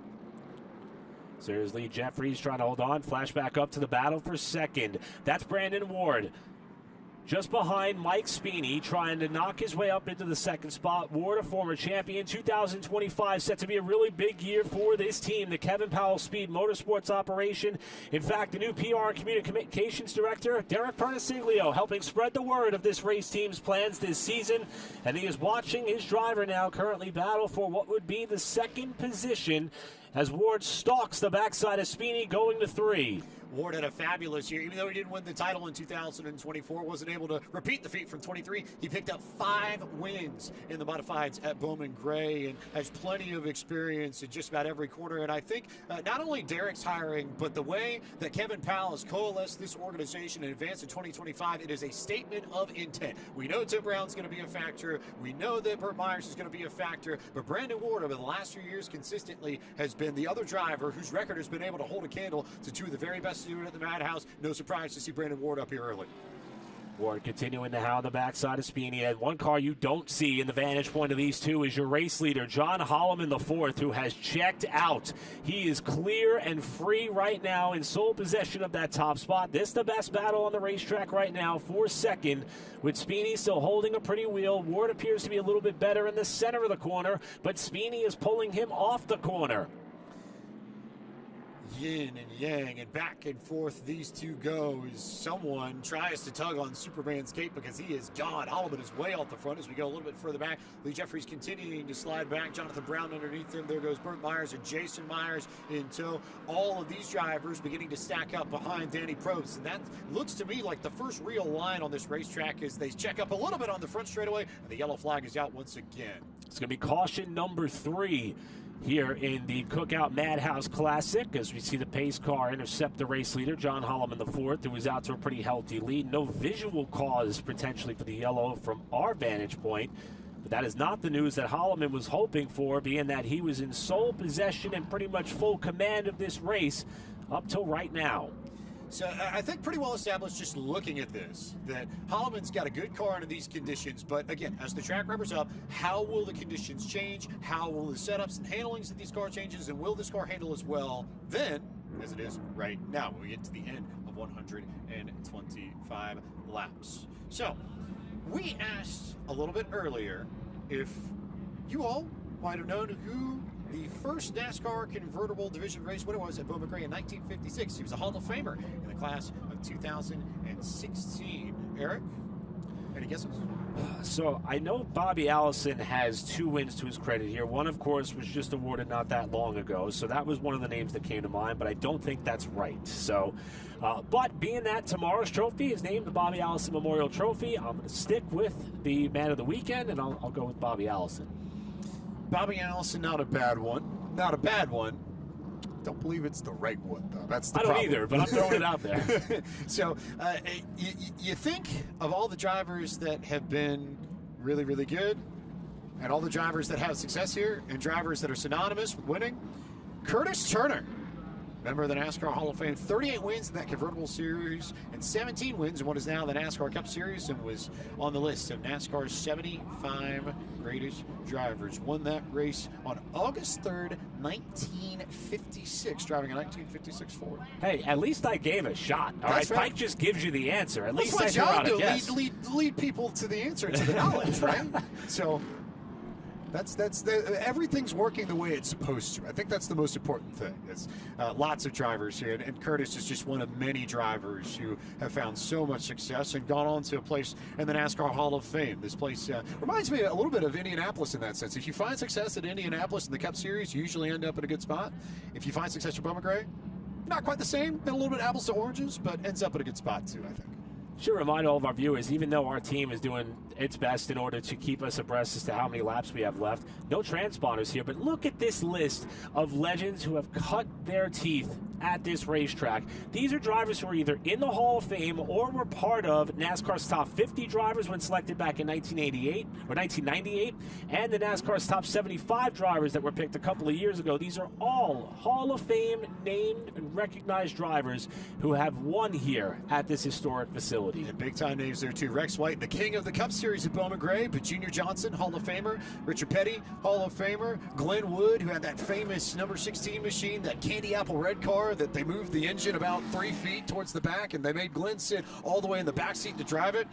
So here's Lee Jeffries trying to hold on. Flashback up to the battle for second. That's Brandon Ward. Just behind Mike Spini, trying to knock his way up into the second spot. Ward, a former champion, 2025, set to be a really big year for this team, the Kevin Powell Speed Motorsports operation. In fact, the new PR and communications director, Derek Pernasiglio, helping spread the word of this race team's plans this season. And he is watching his driver now currently battle for what would be the second position as Ward stalks the backside of Spini, going to 3. Ward had a fabulous year. Even though he didn't win the title in 2024, wasn't able to repeat the feat from 23. He picked up 5 wins in the modifieds at Bowman Gray and has plenty of experience in just about every corner. And I think not only Derek's hiring, but the way that Kevin Powell has coalesced this organization in advance of 2025, it is a statement of intent. We know Tim Brown's going to be a factor. We know that Burt Myers is going to be a factor. But Brandon Ward, over the last few years, consistently has been the other driver whose record has been able to hold a candle to 2 of the very best unit at the Madhouse. No surprise to see Brandon Ward up here early. Ward continuing to hound the backside of Spini. And one car you don't see in the vantage point of these two is your race leader, John Holloman the fourth, who has checked out. He is clear and free right now in sole possession of that top spot. This is the best battle on the racetrack right now for second, with Spini still holding a pretty wheel. Ward appears to be a little bit better in the center of the corner, but Spini is pulling him off the corner. Yin and yang and back and forth these two go as someone tries to tug on Superman's cape because he is gone. Holloman is way off the front as we go a little bit further back. Lee Jeffries continuing to slide back. Jonathan Brown underneath him. There goes Burt Myers and Jason Myers in tow. All of these drivers beginning to stack up behind Danny Probst. And that looks to me like the first real line on this racetrack as they check up a little bit on the front straightaway. And the yellow flag is out once again. It's going to be caution number 3 here in the Cookout Madhouse Classic, as we see the pace car intercept the race leader, John Holloman the fourth, who was out to a pretty healthy lead. No visual cause potentially for the yellow from our vantage point, but that is not the news that Holloman was hoping for, being that he was in sole possession and pretty much full command of this race up till right now. So I think pretty well established just looking at this, that Holloman's got a good car under these conditions, but again, as the track revers up, how will the conditions change? How will the setups and handlings of these car changes, and will this car handle as well then as it is right now when we get to the end of 125 laps? So we asked a little bit earlier if you all might have known who the first NASCAR convertible division race winner was at Bowman Gray in 1956. He was a Hall of Famer in the class of 2016. Eric, any guesses? So I know Bobby Allison has 2 wins to his credit here. One, of course, was just awarded not that long ago, so that was one of the names that came to mind, but I don't think that's right. So, but being that tomorrow's trophy is named the Bobby Allison Memorial Trophy, I'm going to stick with the man of the weekend, and I'll go with Bobby Allison. Bobby Allison, not a bad one. Not a bad one. Don't believe it's the right one, though. That's the problem. I don't either, but I'm throwing it out there. So you think of all the drivers that have been really, really good, and all the drivers that have success here, and drivers that are synonymous with winning, Curtis Turner member of the NASCAR Hall of Fame, 38 wins in that convertible series and 17 wins in what is now the NASCAR Cup Series, and was on the list of NASCAR's 75 greatest drivers. Won that race on August 3rd, 1956, driving a 1956 Ford. Hey, at least I gave a shot. All right, Mike just gives you the answer. At least I threw out a guess. guess. Lead people to the answer, to the knowledge, right? So everything's working the way it's supposed to. I think that's the most important thing. It's lots of drivers here, and Curtis is just one of many drivers who have found so much success and gone on to a place in the NASCAR Hall of Fame. This place reminds me a little bit of Indianapolis in that sense. If you find success at Indianapolis in the Cup Series, you usually end up in a good spot. If you find success at Bowman Gray, not quite the same, a little bit apples to oranges, but ends up in a good spot too, I think. Should remind all of our viewers, even though our team is doing its best in order to keep us abreast as to how many laps we have left, no transponders here, but look at this list of legends who have cut their teeth at this racetrack. These are drivers who are either in the Hall of Fame or were part of NASCAR's top 50 drivers when selected back in 1988 or 1998, and the NASCAR's top 75 drivers that were picked a couple of years ago. These are all Hall of Fame named and recognized drivers who have won here at this historic facility. And big-time names there, too. Rex White, the king of the Cup Series at Bowman Gray, but Junior Johnson, Hall of Famer. Richard Petty, Hall of Famer. Glenn Wood, who had that famous number 16 machine, that candy apple red car that they moved the engine about 3 feet towards the back, and they made Glenn sit all the way in the back seat to drive it.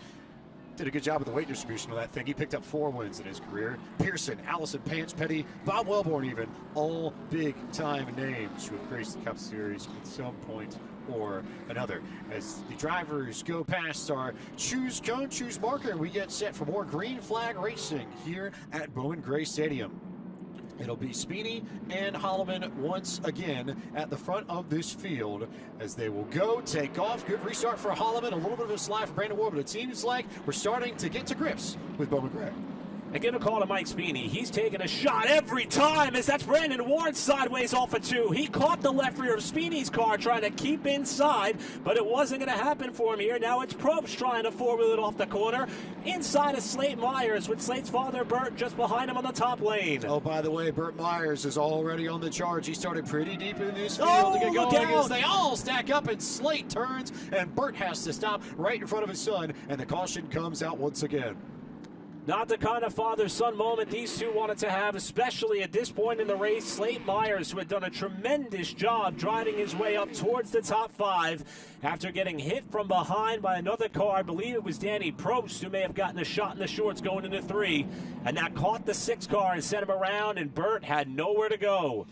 Did a good job with the weight distribution of that thing. He picked up 4 wins in his career. Pearson, Allison Pants, Petty, Bob Wellborn even, all big-time names who have graced the Cup Series at some point or another. As the drivers go past our choose cone, choose marker, we get set for more green flag racing here at Bowman Gray Stadium. It'll be Speedy and Holloman once again at the front of this field as they will go, take off. Good restart for Holloman. A little bit of a slide for Brandon Ward, but it seems like we're starting to get to grips with Bowman Gray. And give a call to Mike Speedy. He's taking a shot every time as that's Brandon Ward sideways off of 2. He caught the left rear of Speedy's car trying to keep inside, but it wasn't going to happen for him here. Now it's Probst trying to four-wheel it off the corner inside of Slate Myers with Slate's father, Burt, just behind him on the top lane. Oh, by the way, Burt Myers is already on the charge. He started pretty deep in this field to get going as they all stack up and Slate turns, and Burt has to stop right in front of his son, and the caution comes out once again. Not the kind of father-son moment these two wanted to have, especially at this point in the race. Slate Myers, who had done a tremendous job driving his way up towards the top 5 after getting hit from behind by another car. I believe it was Danny Probst who may have gotten a shot in the shorts going into 3. And that caught the 6 car and sent him around, and Burt had nowhere to go.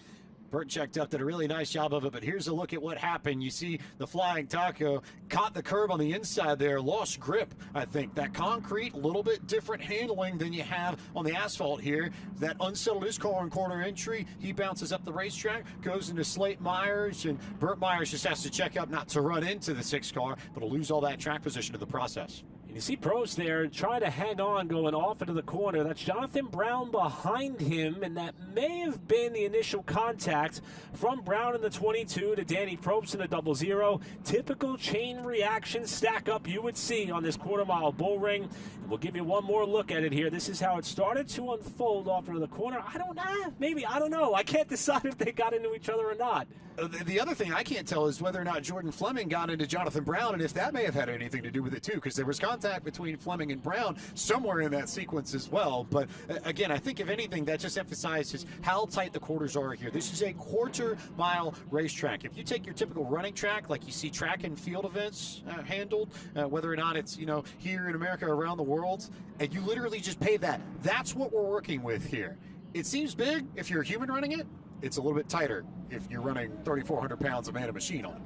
Burt checked up, did a really nice job of it, but here's a look at what happened. You see the Flying Taco caught the curb on the inside there, lost grip, I think. That concrete, a little bit different handling than you have on the asphalt here. That unsettled his car on corner entry. He bounces up the racetrack, goes into Slate Myers, and Burt Myers just has to check up not to run into the 6 car, but to lose all that track position in the process. You see Probst there trying to hang on, going off into the corner. That's Jonathan Brown behind him, and that may have been the initial contact from Brown in the 22 to Danny Probst in the 00. Typical chain reaction stack up you would see on this quarter-mile bull ring. And we'll give you one more look at it here. This is how it started to unfold off into the corner. I don't know. Maybe. I don't know. I can't decide if they got into each other or not. The other thing I can't tell is whether or not Jordan Fleming got into Jonathan Brown, and if that may have had anything to do with it too, because there was contact between Fleming and Brown somewhere in that sequence as well. But again, I think if anything, that just emphasizes how tight the quarters are here. This is a quarter-mile racetrack. If you take your typical running track, like you see track and field events handled, whether or not it's here in America or around the world, and you literally just pave that, that's what we're working with here. It seems big if you're a human running it. It's a little bit tighter if you're running 3,400 pounds of man-machine on it.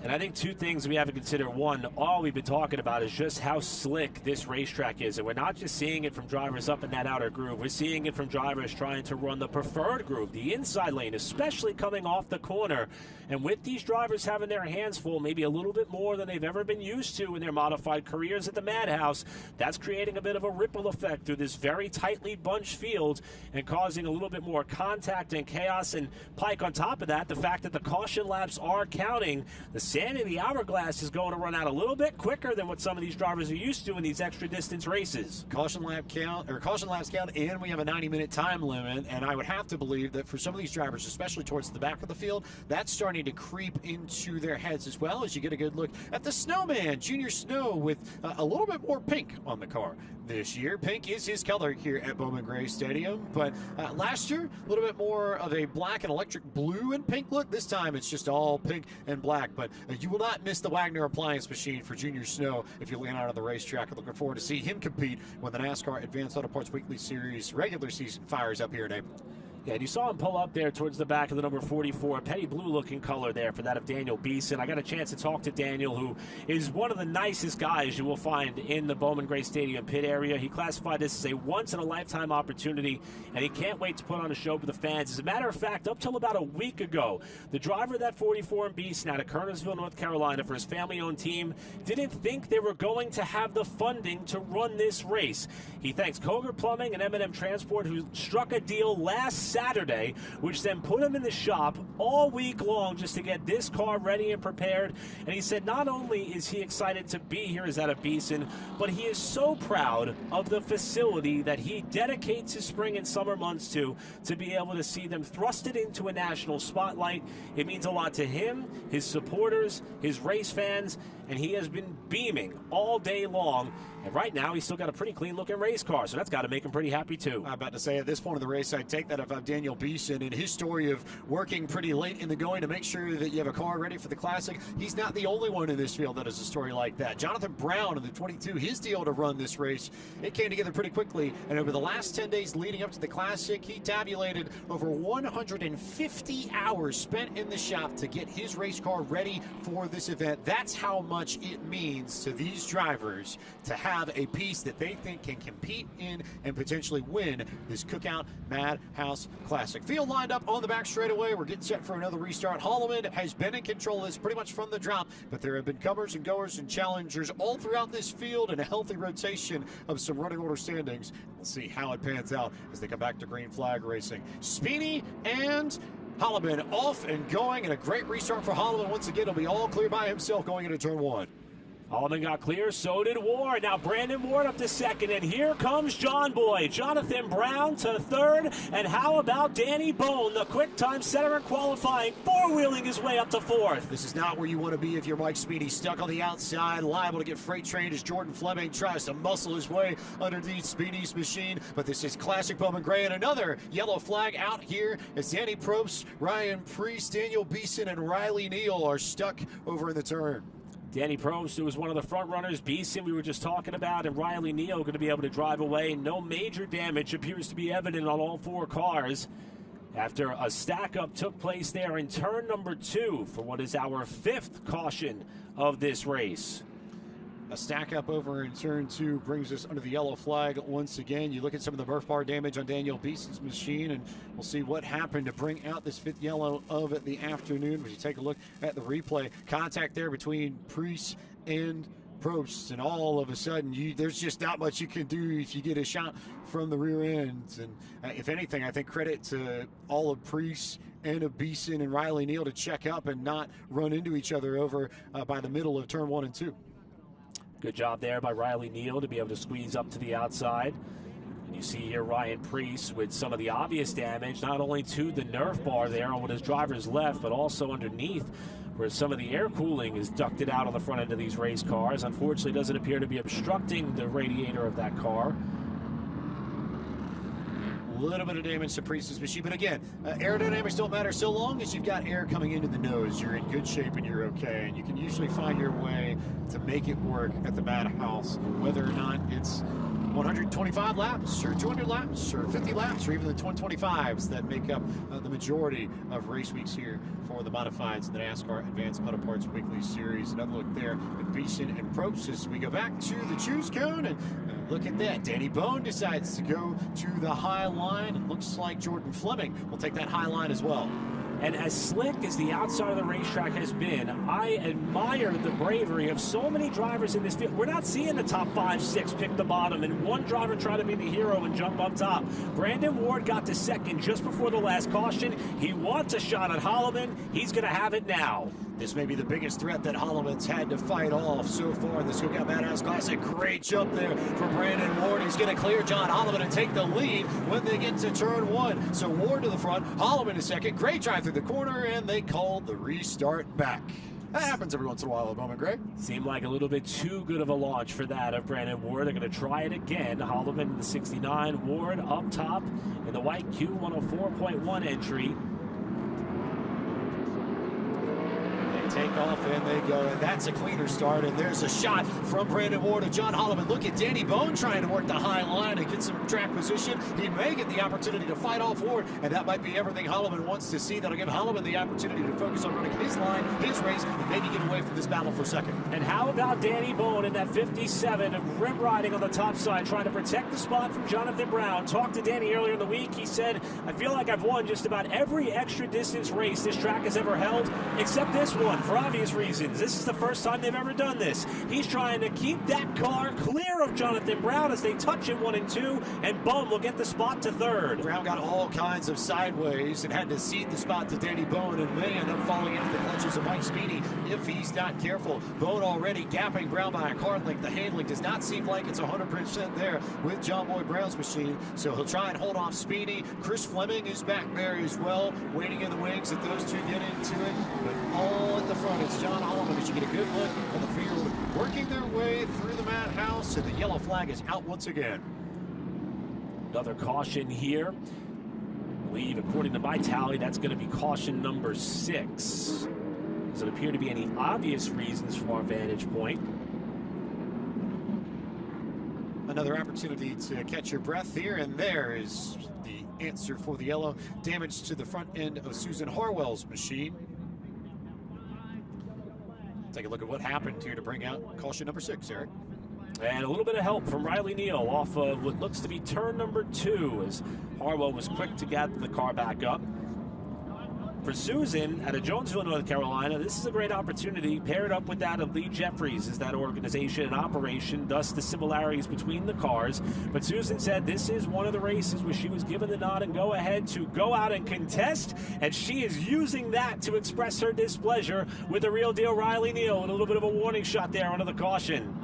And I think 2 things we have to consider. One, all we've been talking about is just how slick this racetrack is. And we're not just seeing it from drivers up in that outer groove. We're seeing it from drivers trying to run the preferred groove, the inside lane, especially coming off the corner. And with these drivers having their hands full, maybe a little bit more than they've ever been used to in their modified careers at the Madhouse, that's creating a bit of a ripple effect through this very tightly bunched field and causing a little bit more contact and chaos. And Pike, on top of that, the fact that the caution laps are counting, the sand in the hourglass is going to run out a little bit quicker than what some of these drivers are used to in these extra distance races. Caution laps count, and we have a 90-minute time limit, and I would have to believe that for some of these drivers, especially towards the back of the field, that's starting to creep into their heads as well as you get a good look at the Snowman, Junior Snow, with a little bit more pink on the car this year. Pink is his color here at Bowman Gray Stadium, but last year, a little bit more of a black and electric blue and pink look. This time, it's just all pink and black, but you will not miss the Wagner appliance machine for Junior Snow if you land out on the racetrack. I'm looking forward to see him compete when the NASCAR Advanced Auto Parts Weekly Series regular season fires up here in April. Yeah, and you saw him pull up there towards the back of the number 44, a petty blue-looking color there for that of Daniel Beeson. I got a chance to talk to Daniel, who is one of the nicest guys you will find in the Bowman Gray Stadium pit area. He classified this as a once-in-a-lifetime opportunity, and he can't wait to put on a show for the fans. As a matter of fact, up till about a week ago, the driver of that 44 in Beeson out of Kernersville, North Carolina, for his family-owned team, didn't think they were going to have the funding to run this race. He thanks Koger Plumbing and M&M Transport, who struck a deal last Saturday, which then put him in the shop all week long just to get this car ready and prepared. And he said not only is he excited to be here as out of Beeson, but he is so proud of the facility that he dedicates his spring and summer months to be able to see them thrusted into a national spotlight. It means a lot to him, his supporters, his race fans, and he has been beaming all day long. And right now, he's still got a pretty clean-looking race car, so that's got to make him pretty happy, too. I'm about to say, at this point of the race, I'd take that if I'm Daniel Beeson and his story of working pretty late in the going to make sure that you have a car ready for the Classic. He's not the only one in this field that has a story like that. Jonathan Brown in the 22, his deal to run this race, it came together pretty quickly, and over the last 10 days leading up to the Classic, he tabulated over 150 hours spent in the shop to get his race car ready for this event. That's how much it means to these drivers to have a piece that they think can compete in and potentially win this Cookout Madhouse Classic. Field lined up on the back straightaway. We're getting set for another restart. Holloman has been in control of this pretty much from the drop, but there have been comers and goers and challengers all throughout this field and a healthy rotation of some running order standings. We'll see how it pans out as they come back to green flag racing. Speedy and Holloman off and going, and a great restart for Holloman. Once again, he'll be all clear by himself going into turn one. Holloman got clear, so did Ward. Now Brandon Ward up to second, and here comes John Boy. Jonathan Brown to third, and how about Danny Bone, the quick time setter in qualifying, four-wheeling his way up to fourth. This is not where you want to be if you're Mike Speedy, stuck on the outside, liable to get freight trained as Jordan Fleming tries to muscle his way underneath Speedy's machine. But this is classic Bowman Gray, and another yellow flag out here as Danny Probst, Ryan Priest, Daniel Beeson, and Riley Neal are stuck over in the turn. Danny Probst, who was one of the front runners, Beeson we were just talking about, and Riley Neal going to be able to drive away. No major damage appears to be evident on all four cars after a stack-up took place there in turn number 2 for what is our 5th caution of this race. A stack up over in turn 2 brings us under the yellow flag once again. You look at some of the Murph bar damage on Daniel Beeson's machine, and we'll see what happened to bring out this 5th yellow of the afternoon. As you take a look at the replay, contact there between Priest and Probst, and all of a sudden there's just not much you can do if you get a shot from the rear end. And if anything, I think credit to all of Priest and of Beeson and Riley Neal to check up and not run into each other over by the middle of turn 1 and 2. Good job there by Riley Neal to be able to squeeze up to the outside. And you see here Ryan Priest with some of the obvious damage, not only to the Nerf bar there on what his driver's left, but also underneath where some of the air cooling is ducted out on the front end of these race cars. Unfortunately, it doesn't appear to be obstructing the radiator of that car. A little bit of damage to Priest's machine, but again, aerodynamics don't matter so long as you've got air coming into the nose. You're in good shape and you're okay, and you can usually find your way to make it work at the Madhouse, whether or not it's 125 laps or 200 laps or 50 laps or even the 125s that make up the majority of race weeks here for the modifieds in the NASCAR Advanced Auto Parts Weekly Series. Another look there at Beeson and Probst as we go back to the choose cone, and look at that. Danny Bone decides to go to the high line. It looks like Jordan Fleming will take that high line as well. And as slick as the outside of the racetrack has been, I admire the bravery of so many drivers in this field. We're not seeing the top 5, 6 pick the bottom, and one driver try to be the hero and jump up top. Brandon Ward got to second just before the last caution. He wants a shot at Holloman. He's going to have it now. This may be the biggest threat that Holloman's had to fight off so far in this Cookout Madhouse Classic. Great jump there from Brandon Ward. He's going to clear John Holloman and take the lead when they get to turn 1. So Ward to the front, Holloman to second. Great drive through the corner, and they called the restart back. That happens every once in a while at Bowman Gray. Seemed like a little bit too good of a launch for that of Brandon Ward. They're going to try it again. Holloman in the 69, Ward up top in the white Q104.1 entry. Take off and they go, and that's a cleaner start, and there's a shot from Brandon Ward to John Holloman. Look at Danny Bone trying to work the high line and get some track position. He may get the opportunity to fight off Ward, and that might be everything Holloman wants to see. That'll give Holloman the opportunity to focus on running his line, his race, and maybe get away from this battle for second. And how about Danny Bone in that 57 of rim riding on the top side, trying to protect the spot from Jonathan Brown. Talked to Danny earlier in the week. He said, I feel like I've won just about every extra distance race this track has ever held, except this one, for obvious reasons. This is the first time they've ever done this. He's trying to keep that car clear of Jonathan Brown as they touch him 1 and 2, and Bone will get the spot to third. Brown got all kinds of sideways and had to cede the spot to Danny Bone, and may end up falling into the clutches of Mike Speedy if he's not careful. Bone already gapping Brown by a car length. The handling does not seem like it's 100% there with John Boy Brown's machine, so he'll try and hold off Speedy. Chris Fleming is back there as well, waiting in the wings that those two get into it, but all at the front it's John Holloman as you get a good look at the field, working their way through the Madhouse, and the yellow flag is out once again. Another caution here. I believe, according to my tally, that's going to be caution number 6. Doesn't appear to be any obvious reasons from our vantage point. Another opportunity to catch your breath here, and there is the answer for the yellow. Damage to the front end of Susan Harwell's machine. Take a look at what happened here to bring out caution number 6, Eric. And a little bit of help from Riley Neal off of what looks to be turn number 2 as Harwell was quick to get the car back up. For Susan out of Jonesville, North Carolina, this is a great opportunity paired up with that of Lee Jeffries as that organization and operation, thus the similarities between the cars. But Susan said this is one of the races where she was given the nod and go ahead to go out and contest, and she is using that to express her displeasure with the real deal Riley Neal, and a little bit of a warning shot there under the caution.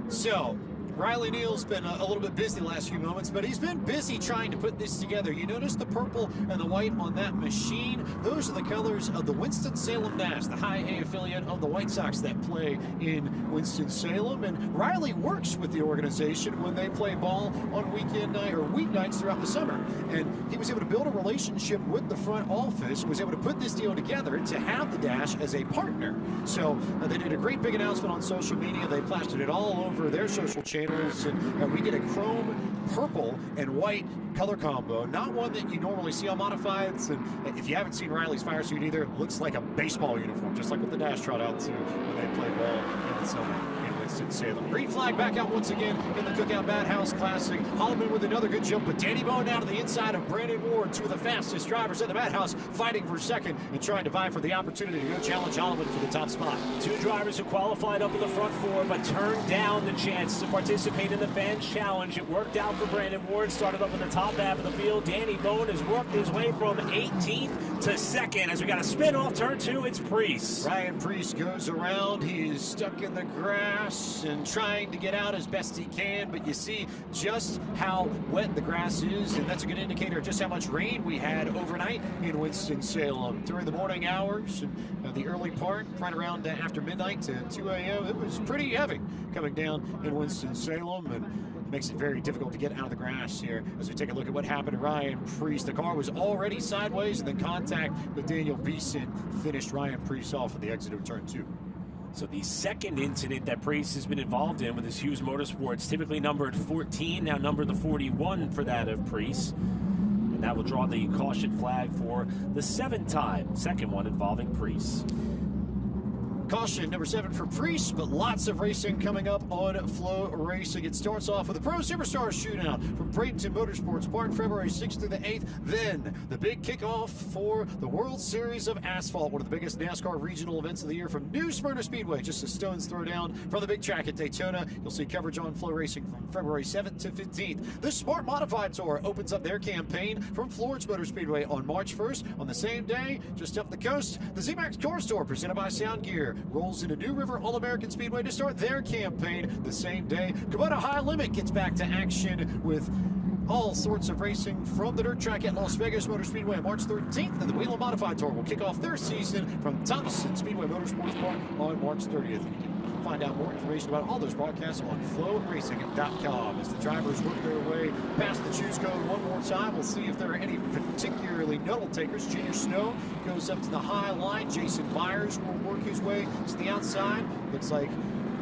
So Riley Neal's been a little bit busy the last few moments, but he's been busy trying to put this together. You notice the purple and the white on that machine? Those are the colors of the Winston-Salem Nash, the high A affiliate of the White Sox that play in Winston-Salem. And Riley works with the organization when they play ball on weekend night or weeknights throughout the summer. And he was able to build a relationship with the front office, was able to put this deal together to have the Dash as a partner. So they did a great big announcement on social media. They plastered it all over their social channels. And we get a chrome, purple, and white color combo. Not one that you normally see on modifieds. And if you haven't seen Riley's fire suit either, it looks like a baseball uniform, just like what the Dash trot out to when they play ball in the summer in Winston-Salem. Green flag back out once again in the Cookout Madhouse Classic. Holloman with another good jump, but Danny Bone down to the inside of Brandon Ward, two of the fastest drivers in the Madhouse, fighting for second and trying to vie for the opportunity to go challenge Holloman for the top spot. Two drivers who qualified up in the front four, but turned down the chance to participate in the Fans Challenge. It worked out for Brandon Ward, started up in the top half of the field. Danny Bone has worked his way from 18th to second. As we got a spin off turn 2, it's Priest. Ryan Priest goes around. He is stuck in the grass and trying to get out as best he can, but you see just how wet the grass is, and that's a good indicator of just how much rain we had overnight in Winston-Salem during the morning hours and the early part, right around after midnight to 2 a.m. It was pretty heavy coming down in Winston-Salem, and makes it very difficult to get out of the grass here as we take a look at what happened to Ryan Priest. The car was already sideways, and then contact with Daniel Beeson finished Ryan Priest off at the exit of turn 2. So the second incident that Priest has been involved in with his Hughes Motorsports, typically numbered 14, now numbered the 41 for that of Priest. And that will draw the caution flag for the second one involving Priest. Caution number 7 for Priest, but lots of racing coming up on Flow Racing. It starts off with the Pro Superstars Shootout from Bradenton Motorsports Park, February 6th through the 8th. Then the big kickoff for the World Series of Asphalt, one of the biggest NASCAR regional events of the year from New Smyrna Speedway, just a stone's throw down from the big track at Daytona. You'll see coverage on Flow Racing from February 7th to 15th. The Smart Modified Tour opens up their campaign from Florence Motor Speedway on March 1st. On the same day, just up the coast, the Z-Max Car Store, presented by Sound Gear, rolls into New River All-American Speedway to start their campaign the same day. Kubota High Limit gets back to action with all sorts of racing from the dirt track at Las Vegas Motor Speedway on March 13th, and the Whelen Modified Tour will kick off their season from Thompson Speedway Motorsports Park on March 30th. You can find out more information about all those broadcasts on flowracing.com. As the drivers work their way past the choose code one more time, we'll see if there are any particularly notable takers. Junior Snow goes up to the high line. Jason Myers will work his way to the outside. Looks like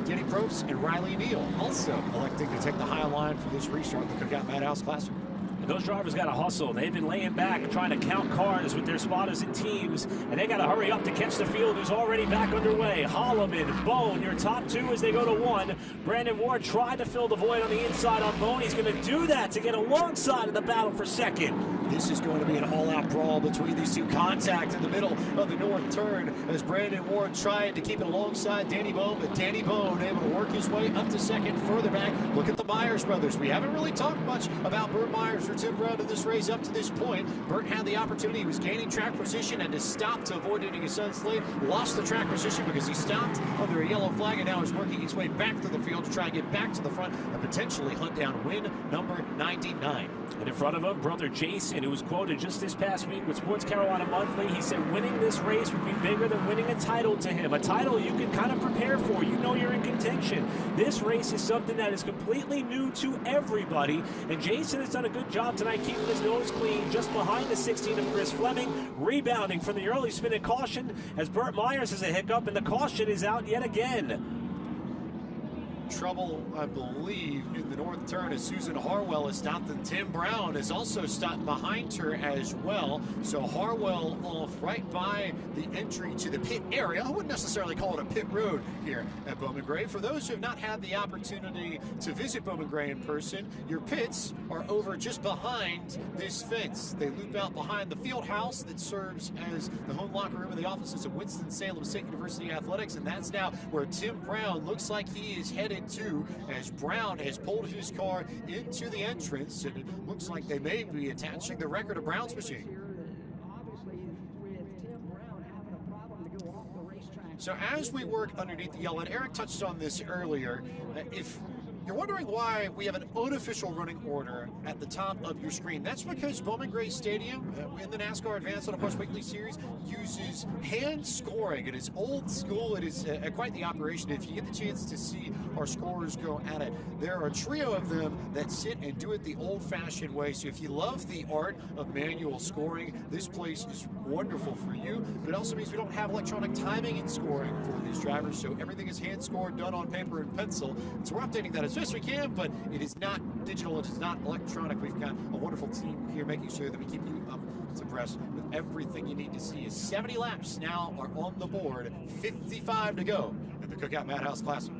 Denny Probst and Riley Neal also electing to take the high line for this restart of the Cookout Madhouse Classic. And those drivers got to hustle. They've been laying back, trying to count cars with their spotters and teams, and they got to hurry up to catch the field, who's already back underway. Holloman, Bone, your top two as they go to 1. Brandon Ward tried to fill the void on the inside on Bone. He's going to do that to get alongside of the battle for second. This is going to be an all-out brawl between these two. Contact in the middle of the north turn as Brandon Ward tried to keep it alongside Danny Bone, but Danny Bone able to work his way up to second, further back. Look at the Myers brothers. We haven't really talked much about Burt Myers or Tim Brown in this race up to this point. Burt had the opportunity. He was gaining track position and to stop to avoid hitting his son's slate. Lost the track position because he stopped under a yellow flag and now is working his way back to the field to try and get back to the front and potentially hunt down win number 99. And in front of him, brother Jason, who was quoted just this past week with Sports Carolina Monthly. He said winning this race would be bigger than winning a title to him. A title you can kind of prepare for. You know you're in contention. This race is something that is completely new to everybody. And Jason has done a good job tonight keeping his nose clean just behind the 16 of Chris Fleming. Rebounding from the early spin at caution as Burt Myers has a hiccup and the caution is out yet again. Trouble, I believe, in the north turn as Susan Harwell is stopped, and Tim Brown is also stopped behind her as well. So Harwell off right by the entry to the pit area. I wouldn't necessarily call it a pit road here at Bowman Gray. For those who have not had the opportunity to visit Bowman Gray in person, your pits are over just behind this fence. They loop out behind the field house that serves as the home locker room of the offices of Winston-Salem State University Athletics, and that's now where Tim Brown looks like he is headed to, as Brown has pulled his car into the entrance, and it looks like they may be attaching the record of Brown's machine. So as we work underneath the yellow, and Eric touched on this earlier, if you're wondering why we have an unofficial running order at the top of your screen, that's because Bowman Gray Stadium in the NASCAR Advanced Auto Parts Weekly Series uses hand scoring. It is old school. It is quite the operation. If you get the chance to see our scorers go at it, there are a trio of them that sit and do it the old-fashioned way. So if you love the art of manual scoring, this place is wonderful for you. But it also means we don't have electronic timing and scoring for these drivers, so everything is hand scored, done on paper and pencil. So we're updating that as best we can, but it is not digital, it is not electronic. We've got a wonderful team here making sure that we keep you up to breast with everything you need to see. 70 laps now are on the board, 55 to go at the Cookout Madhouse Classic.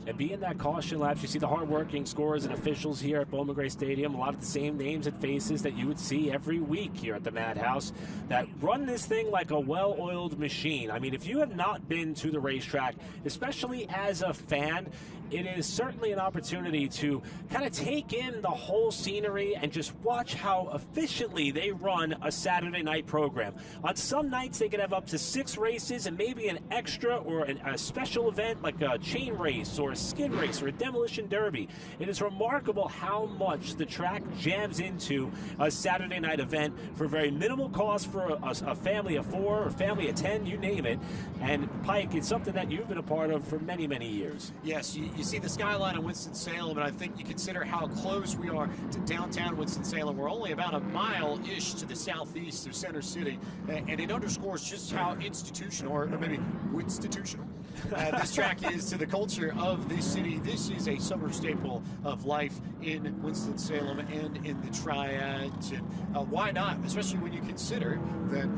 And being that caution laps, you see the hardworking scorers and officials here at Bowman Gray Stadium. A lot of the same names and faces that you would see every week here at the Madhouse that run this thing like a well-oiled machine. I mean, if you have not been to the racetrack, especially as a fan, it is certainly an opportunity to kind of take in the whole scenery and just watch how efficiently they run a Saturday night program. On some nights, they can have up to 6 races and maybe an extra or a special event like a chain race or a skid race or a demolition derby. It is remarkable how much the track jams into a Saturday night event for very minimal cost for a family of 4 or a family of 10, you name it. And Pike, it's something that you've been a part of for many, many years. Yes, you see the skyline of Winston-Salem, and I think you consider how close we are to downtown Winston-Salem. We're only about a mile-ish to the southeast of Center City, and it underscores just how institutional, or maybe Winston-institutional, this track is to the culture of this city. This is a summer staple of life in Winston-Salem and in the Triads. And why not? Especially when you consider that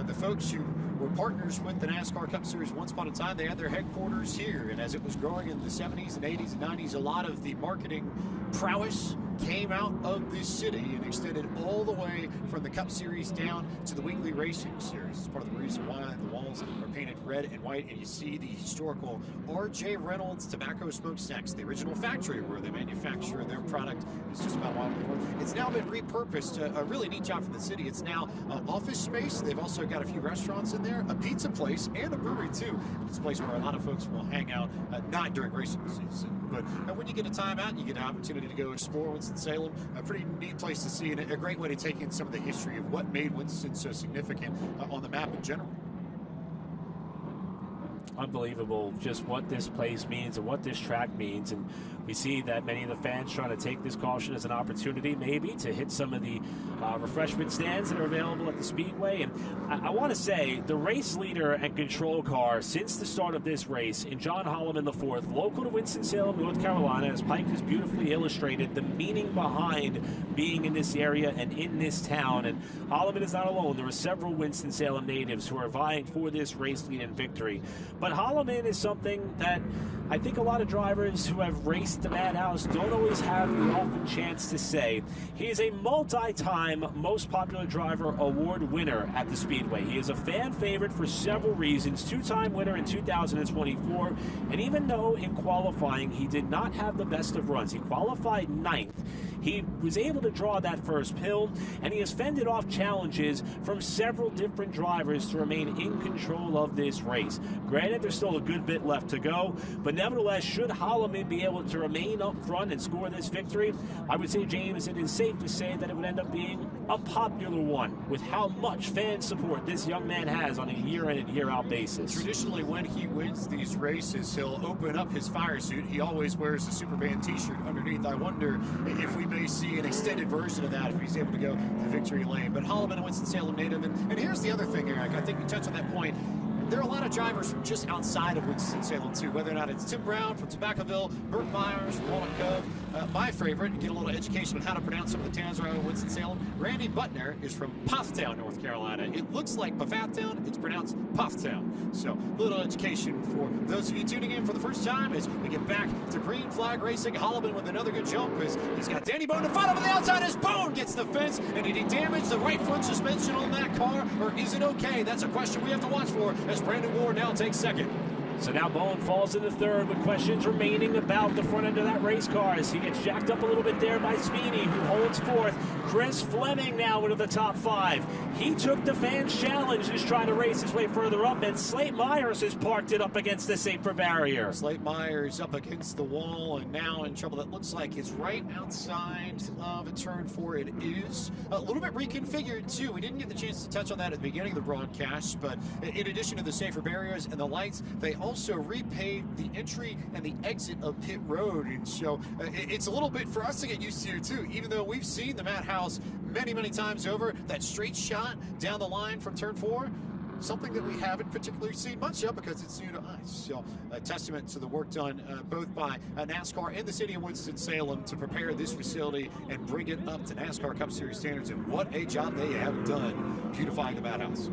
the folks who were partners with the NASCAR Cup Series once upon a time. They had their headquarters here, and as it was growing in the 70s and 80s and 90s, a lot of the marketing prowess came out of this city and extended all the way from the Cup Series down to the weekly racing series. It's part of the reason why the walls are painted red and white, and you see the historical R.J. Reynolds Tobacco Smokestacks, the original factory where they manufacture their product. It's just about a mile north. It's now been repurposed, a really neat job for the city. It's now office space. They've also got a few restaurants in there, a pizza place, and a brewery too. It's a place where a lot of folks will hang out, not during racing season, but when you get a time out, you get an opportunity to go explore Winston-Salem. A pretty neat place to see, and a great way to take in some of the history of what made Winston so significant on the map in general. Unbelievable just what this place means and what this track means, and we see that many of the fans trying to take this caution as an opportunity maybe to hit some of the refreshment stands that are available at the Speedway. And I want to say the race leader and control car since the start of this race in John Holloman IV, local to Winston-Salem, North Carolina, as Pike has beautifully illustrated the meaning behind being in this area and in this town. And Holloman is not alone. There are several Winston-Salem natives who are vying for this race lead and victory. But Holloman is something that I think a lot of drivers who have raced the Madhouse don't always have the often chance to say. He is a multi-time Most Popular Driver Award winner at the Speedway. He is a fan favorite for several reasons, two-time winner in 2024, and even though in qualifying he did not have the best of runs, he qualified 9th, he was able to draw that first pill, and he has fended off challenges from several different drivers to remain in control of this race. Granted, there's still a good bit left to go, but nevertheless, should Holloman be able to remain up front and score this victory, I would say, James, it is safe to say that it would end up being a popular one with how much fan support this young man has on a year-in and year-out basis. Traditionally, when he wins these races, he'll open up his fire suit. He always wears a Superman t-shirt underneath. I wonder if we may see an extended version of that if he's able to go to victory lane. But Holloman, a Winston-Salem native, and here's the other thing, Eric. I think you touched on that point. There are a lot of drivers from just outside of Winston-Salem, too, whether or not it's Tim Brown from Tobaccoville, Burt Myers from Walnut Cove. My favorite, get a little education on how to pronounce some of the towns around Winston-Salem. Randy Butner is from Pofftown, North Carolina. It looks like Pfafftown, it's pronounced Pofftown. So, a little education for those of you tuning in for the first time as we get back to green flag racing. Holloman with another good jump as he's got Danny Bone to fight over the outside as Bone gets the fence. And did he damage the right front suspension on that car, or is it okay? That's a question we have to watch for as Brandon Ward now takes second. So now Bowen falls into third with questions remaining about the front end of that race car as he gets jacked up a little bit there by Sweeney, who holds fourth. Chris Fleming now into the top 5. He took the fans' challenge, is trying to race his way further up, and Slate Myers has parked it up against the safer barrier. Slate Myers up against the wall and now in trouble. That looks like it's right outside of a turn 4. It is a little bit reconfigured too. We didn't get the chance to touch on that at the beginning of the broadcast, but in addition to the safer barriers and the lights, they also repaved the entry and the exit of pit road, and so it's a little bit for us to get used to too, even though we've seen the Madhouse many times over. That straight shot down the line from turn 4, something that we haven't particularly seen much of because it's new to us. So a testament to the work done both by NASCAR and the city of Winston-Salem to prepare this facility and bring it up to NASCAR Cup Series standards, and what a job they have done beautifying the Madhouse.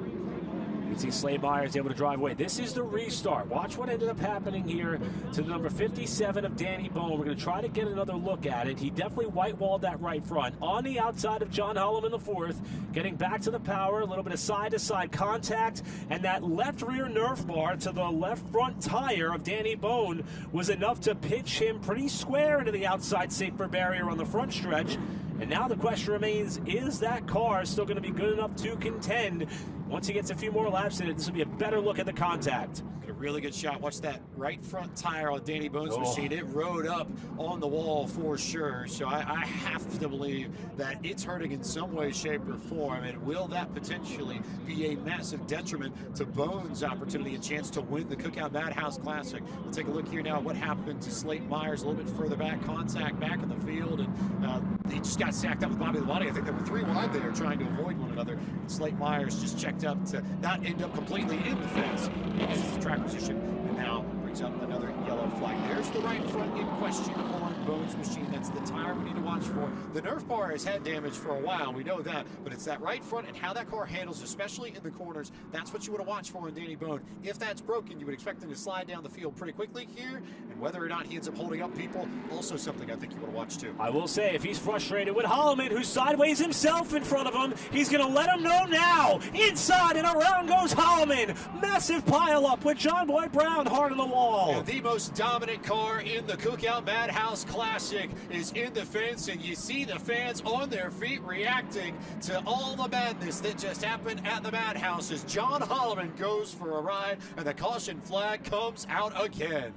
You can see Slade Myers able to drive away. This is the restart. Watch what ended up happening here to the number 57 of Danny Bone. We're going to try to get another look at it. He definitely white-walled that right front. On the outside of John Holloman IV, getting back to the power, a little bit of side-to-side contact, and that left rear Nerf bar to the left front tire of Danny Bone was enough to pitch him pretty square into the outside safer barrier on the front stretch. And now the question remains, is that car still going to be good enough to contend? Once he gets a few more laps in it, this will be a better look at the contact. Got a really good shot. Watch that right front tire on Danny Bone's machine. It rode up on the wall for sure. So I have to believe that it's hurting in some way, shape, or form. And will that potentially be a massive detriment to Bone's opportunity, a chance to win the Cookout Madhouse Classic? We'll take a look here now at what happened to Slate Myers a little bit further back. Contact back in the field, and he just got sacked up with Bobby Labonte. I think they were 3 wide there trying to avoid one another. Slate Myers just checked up to not end up completely in the fence. This is the track position, and now brings up another yellow flag. There's the right front in question on Bone's machine. That's the tire we need to watch for. The Nerf bar has had damage for a while. We know that. But it's that right front and how that car handles, especially in the corners. That's what you want to watch for in Danny Bone. If that's broken, you would expect him to slide down the field pretty quickly here. And whether or not he ends up holding up people, also something I think you want to watch too. I will say, if he's frustrated with Holloman, who's sideways himself in front of him, he's going to let him know now. Inside and around goes Holloman. Massive pile up with John Boy Brown hard on the wall. And the most dominant car in the Cookout Madhouse Classic is in the fence, and you see the fans on their feet reacting to all the madness that just happened at the Madhouse as John Holloman goes for a ride and the caution flag comes out again.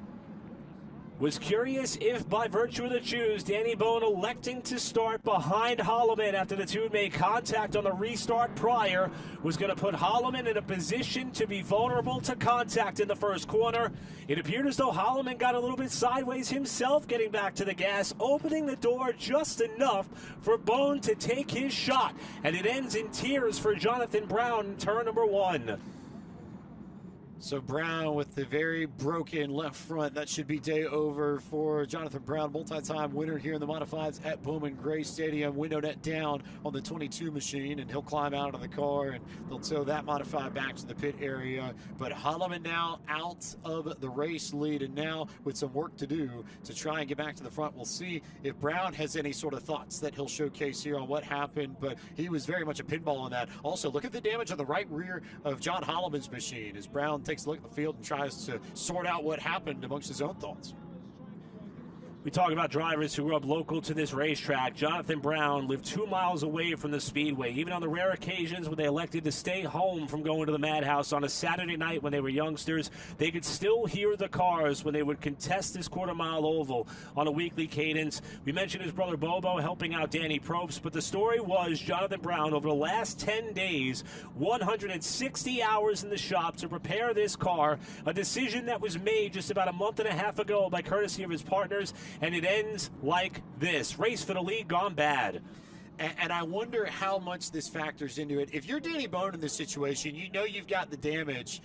Was curious if, by virtue of the choose, Danny Bone electing to start behind Holloman after the two made contact on the restart prior was going to put Holloman in a position to be vulnerable to contact in the first corner. It appeared as though Holloman got a little bit sideways himself getting back to the gas, opening the door just enough for Bone to take his shot. And it ends in tears for Jonathan Brown in turn number 1. So Brown with the very broken left front. That should be day over for Jonathan Brown, multi-time winner here in the Modifieds at Bowman Gray Stadium. Window net down on the 22 machine, and he'll climb out of the car, and they'll tow that modified back to the pit area. But Holloman now out of the race lead, and now with some work to do to try and get back to the front. We'll see if Brown has any sort of thoughts that he'll showcase here on what happened, but he was very much a pinball on that. Also, look at the damage on the right rear of John Holloman's machine as Brown takes a look at the field and tries to sort out what happened amongst his own thoughts. We talk about drivers who grew up local to this racetrack. Jonathan Brown lived 2 miles away from the Speedway. Even on the rare occasions when they elected to stay home from going to the Madhouse on a Saturday night when they were youngsters, they could still hear the cars when they would contest this quarter-mile oval on a weekly cadence. We mentioned his brother Bobo helping out Danny Probst, but the story was Jonathan Brown, over the last 10 days, 160 hours in the shop to prepare this car, a decision that was made just about a month and a half ago by courtesy of his partners. And it ends like this. Race for the lead gone bad. And I wonder how much this factors into it. If you're Danny Bone in this situation, you know you've got the damage.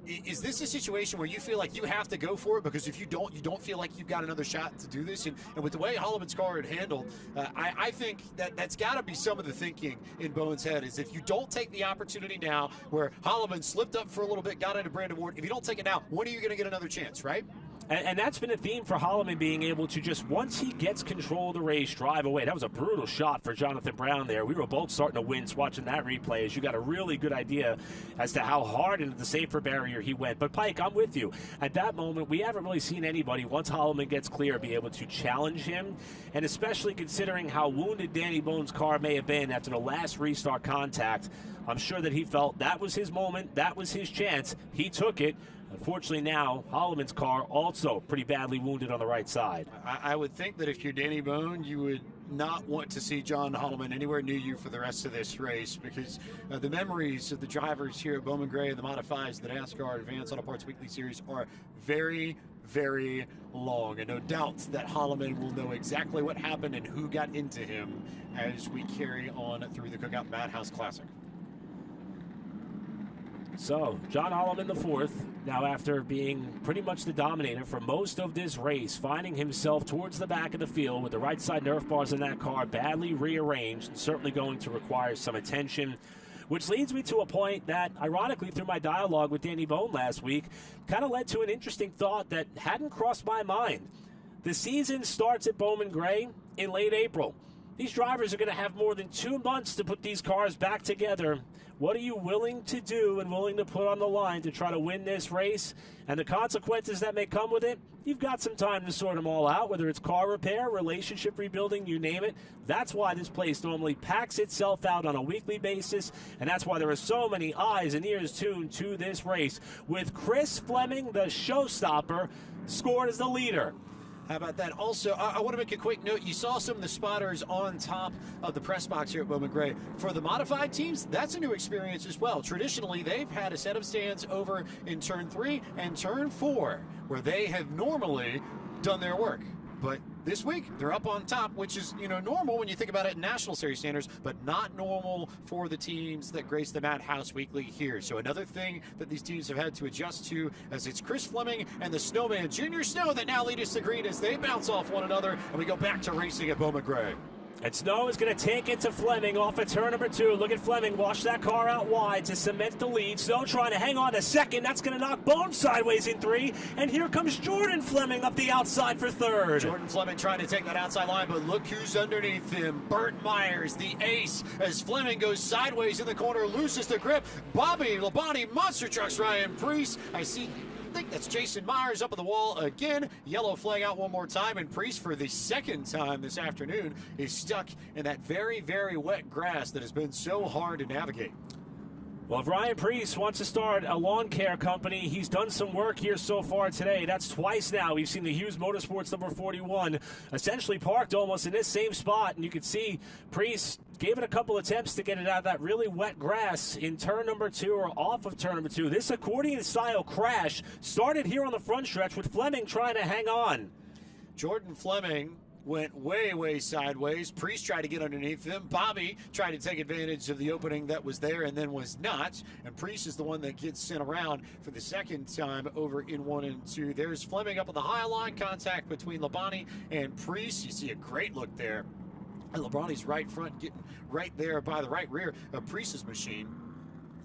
Is this a situation where you feel like you have to go for it? Because if you don't feel like you've got another shot to do this. And with the way Holloman's car had handled, I think that's got to be some of the thinking in Bone's head, is if you don't take the opportunity now, where Holloman slipped up for a little bit, got into Brandon Ward, if you don't take it now, when are you going to get another chance, right? And that's been a theme for Holloman, being able to just, once he gets control of the race, drive away. That was a brutal shot for Jonathan Brown there. We were both starting to wince watching that replay, as you got a really good idea as to how hard into the safer barrier he went. But, Pike, I'm with you. At that moment, we haven't really seen anybody, once Holloman gets clear, be able to challenge him. And especially considering how wounded Danny Bone's car may have been after the last restart contact, I'm sure that he felt that was his moment, that was his chance. He took it. Unfortunately now, Holloman's car also pretty badly wounded on the right side. I would think that if you're Danny Bone, you would not want to see John Holloman anywhere near you for the rest of this race, because the memories of the drivers here at Bowman Gray and the Modifieds, the NASCAR Advanced Auto Parts Weekly Series, are very, very long. And no doubt that Holloman will know exactly what happened and who got into him as we carry on through the Cookout Madhouse Classic. So, John Holloman the fourth, now after being pretty much the dominator for most of this race, finding himself towards the back of the field with the right side Nerf bars in that car badly rearranged, and certainly going to require some attention. Which leads me to a point that, ironically, through my dialogue with Danny Bone last week, kind of led to an interesting thought that hadn't crossed my mind. The season starts at Bowman Gray in late April. These drivers are going to have more than 2 months to put these cars back together. What are you willing to do and willing to put on the line to try to win this race? And the consequences that may come with it, you've got some time to sort them all out, whether it's car repair, relationship rebuilding, you name it. That's why this place normally packs itself out on a weekly basis, and that's why there are so many eyes and ears tuned to this race, with Chris Fleming, the showstopper, scored as the leader. How about that? Also, I want to make a quick note. You saw some of the spotters on top of the press box here at Bowman Gray. For the modified teams, that's a new experience as well. Traditionally, they've had a set of stands over in Turn 3 and Turn 4, where they have normally done their work. But this week, they're up on top, which is, normal when you think about it in National Series standards, but not normal for the teams that grace the Madhouse Weekly here. So another thing that these teams have had to adjust to, as it's Chris Fleming and the Snowman, Junior Snow, that now lead us to green as they bounce off one another, and we go back to racing at Bowman Gray. And Snow is going to take it to Fleming off of turn number 2. Look at Fleming wash that car out wide to cement the lead. Snow trying to hang on to second. That's going to knock Bone sideways in 3. And here comes Jordan Fleming up the outside for 3rd. Jordan Fleming trying to take that outside line, but look who's underneath him. Burt Myers, the ace, as Fleming goes sideways in the corner, loses the grip. Bobby Labonte, Monster Trucks, Ryan Priest. I think that's Jason Myers up on the wall again. Yellow flag out one more time, and Priest for the second time this afternoon is stuck in that very, very wet grass that has been so hard to navigate. Well, if Ryan Priest wants to start a lawn care company, he's done some work here so far today. That's twice now. We've seen the Hughes Motorsports number 41 essentially parked almost in this same spot, and you can see Priest gave it a couple attempts to get it out of that really wet grass in turn number 2 or off of turn number 2. This accordion-style crash started here on the front stretch with Fleming trying to hang on. Jordan Fleming went way, way sideways. Priest tried to get underneath him. Bobby tried to take advantage of the opening that was there and then was not. And Priest is the one that gets sent around for the second time over in 1 and 2. There's Fleming up on the high line. Contact between Labonte and Priest. You see a great look there. And Labonte's right front getting right there by the right rear of Priest's machine.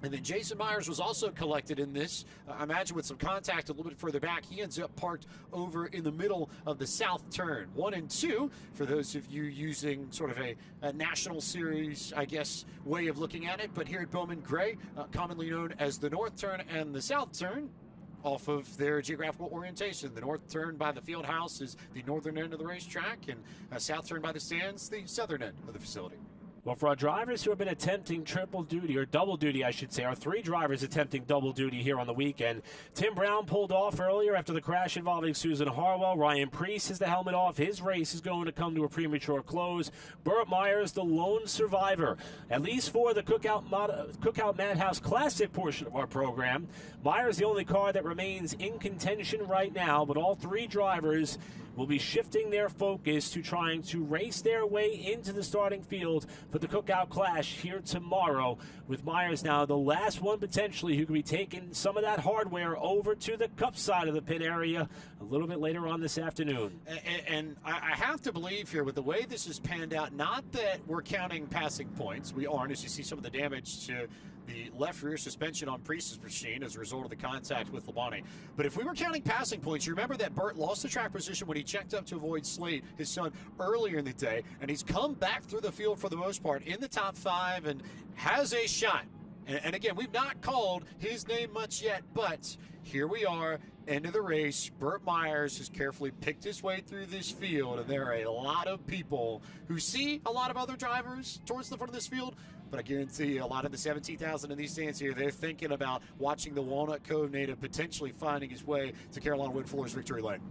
And then Jason Myers was also collected in this. I imagine with some contact a little bit further back. He ends up parked over in the middle of the south turn. 1 and 2, for those of you using sort of a National Series, I guess, way of looking at it. But here at Bowman Gray, commonly known as the north turn and the south turn, off of their geographical orientation. The north turn by the field house is the northern end of the racetrack, and south turn by the stands, the southern end of the facility. Well, for our drivers who have been attempting triple duty, or double duty, I should say, our 3 drivers attempting double duty here on the weekend. Tim Brown pulled off earlier after the crash involving Susan Harwell. Ryan Priest has the helmet off. His race is going to come to a premature close. Burt Myers, the lone survivor, at least for the Cookout Madhouse Classic portion of our program. Myers, the only car that remains in contention right now, but all 3 drivers will be shifting their focus to trying to race their way into the starting field for the Cookout Clash here tomorrow, with Myers now the last one potentially who could be taking some of that hardware over to the Cup side of the pit area a little bit later on this afternoon. And I have to believe here, with the way this has panned out, not that we're counting passing points. We aren't, as you see some of the damage to the left rear suspension on Priest's machine as a result of the contact with Labonte. But if we were counting passing points, you remember that Burt lost the track position when he checked up to avoid Slade, his son, earlier in the day, and he's come back through the field for the most part in the top 5 and has a shot. And again, we've not called his name much yet, but here we are, end of the race. Burt Myers has carefully picked his way through this field, and there are a lot of people who see a lot of other drivers towards the front of this field. But I guarantee you, a lot of the 17,000 in these stands here, they're thinking about watching the Walnut Cove native potentially finding his way to Carolina Woodfuller's victory lane.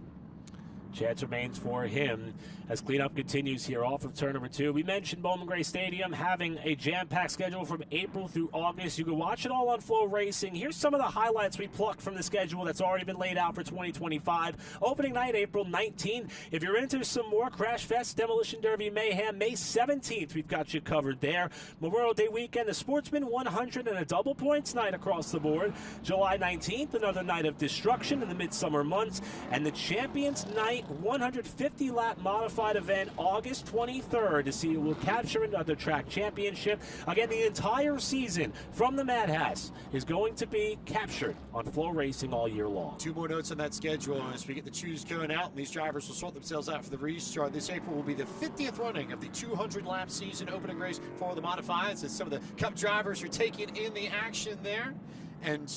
Chance remains for him as cleanup continues here off of turn number 2. We mentioned Bowman Gray Stadium having a jam-packed schedule from April through August. You can watch it all on Flow Racing. Here's some of the highlights we plucked from the schedule that's already been laid out for 2025. Opening night, April 19th. If you're into some more Crash Fest, Demolition Derby Mayhem, May 17th, we've got you covered there. Memorial Day weekend, the Sportsman 100 and a double points night across the board. July 19th, another night of destruction in the midsummer months. And the Champions Night 150-lap modified event August 23rd to see who will capture another track championship. Again, the entire season from the Madhouse is going to be captured on Flow Racing all year long. 2 more notes on that schedule as we get the choose going out, and these drivers will sort themselves out for the restart. This April will be the 50th running of the 200-lap season opening race for the modifieds, as some of the Cup drivers are taking in the action there. And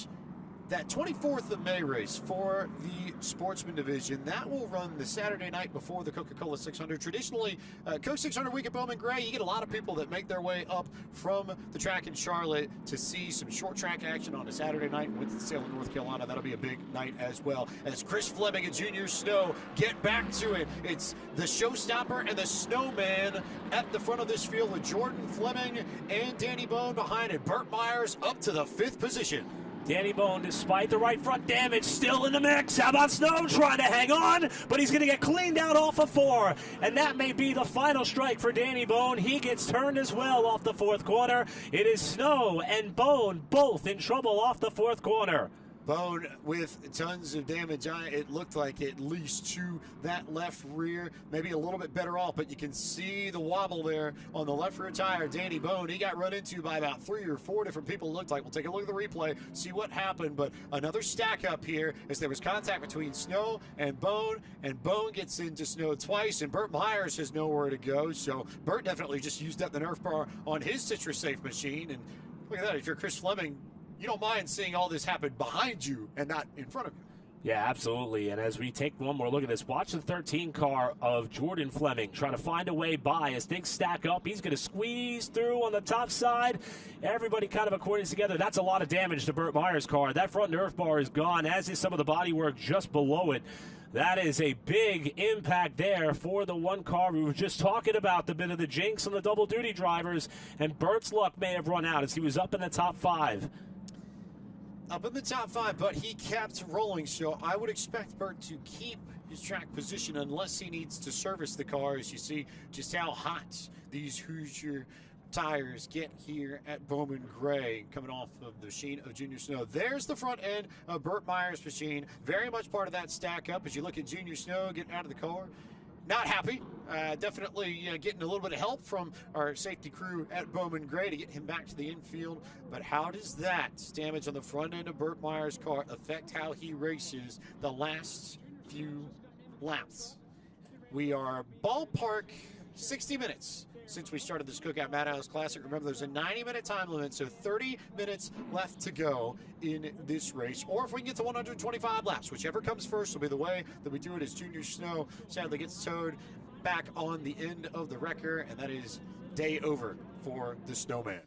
that 24th of May race for the Sportsman Division, that will run the Saturday night before the Coca-Cola 600. Traditionally, Coke 600 week at Bowman Gray, you get a lot of people that make their way up from the track in Charlotte to see some short track action on a Saturday night in Winston-Salem, North Carolina. That'll be a big night as well. As Chris Fleming and Junior Snow get back to it, it's the Showstopper and the Snowman at the front of this field with Jordan Fleming and Danny Bone behind it. Burt Myers up to the 5th position. Danny Bowman, despite the right front damage, still in the mix. How about Snow trying to hang on, but he's going to get cleaned out off of 4. And that may be the final strike for Danny Bowman. He gets turned as well off the 4th corner. It is Snow and Bowman both in trouble off the 4th corner. Bone with tons of damage. It looked like at least to that left rear, maybe a little bit better off, but you can see the wobble there on the left rear tire. Danny Bone, he got run into by about 3 or 4 different people, it looked like. We'll take a look at the replay, see what happened, but another stack up here as there was contact between Snow and Bone gets into Snow twice, and Burt Myers has nowhere to go, so Burt definitely just used up the Nerf bar on his Citrus Safe machine, and look at that, if you're Chris Fleming, you don't mind seeing all this happen behind you and not in front of you. Yeah, absolutely. And as we take one more look at this, watch the 13 car of Jordan Fleming trying to find a way by as things stack up. He's going to squeeze through on the top side. Everybody kind of according together. That's a lot of damage to Burt Myers' car. That front Nerf bar is gone, as is some of the bodywork just below it. That is a big impact there for the one car. We were just talking about the bit of the jinx on the double duty drivers, and Burt's luck may have run out as he was up in the top 5. Up in the top 5, but he kept rolling, so I would expect Burt to keep his track position unless he needs to service the car, as you see just how hot these Hoosier tires get here at Bowman Gray, coming off of the machine of Junior Snow. There's the front end of Burt Myers' machine, very much part of that stack up as you look at Junior Snow getting out of the car. Not happy. Definitely getting a little bit of help from our safety crew at Bowman Gray to get him back to the infield. But how does that damage on the front end of Burt Myers' car affect how he races the last few laps? We are ballpark 60 minutes since we started this Cookout Madhouse Classic. Remember, there's a 90-minute time limit, so 30 minutes left to go in this race. Or if we can get to 125 laps, whichever comes first will be the way that we do it, as Junior Snow sadly gets towed back on the end of the wrecker, and that is day over for the Snowman.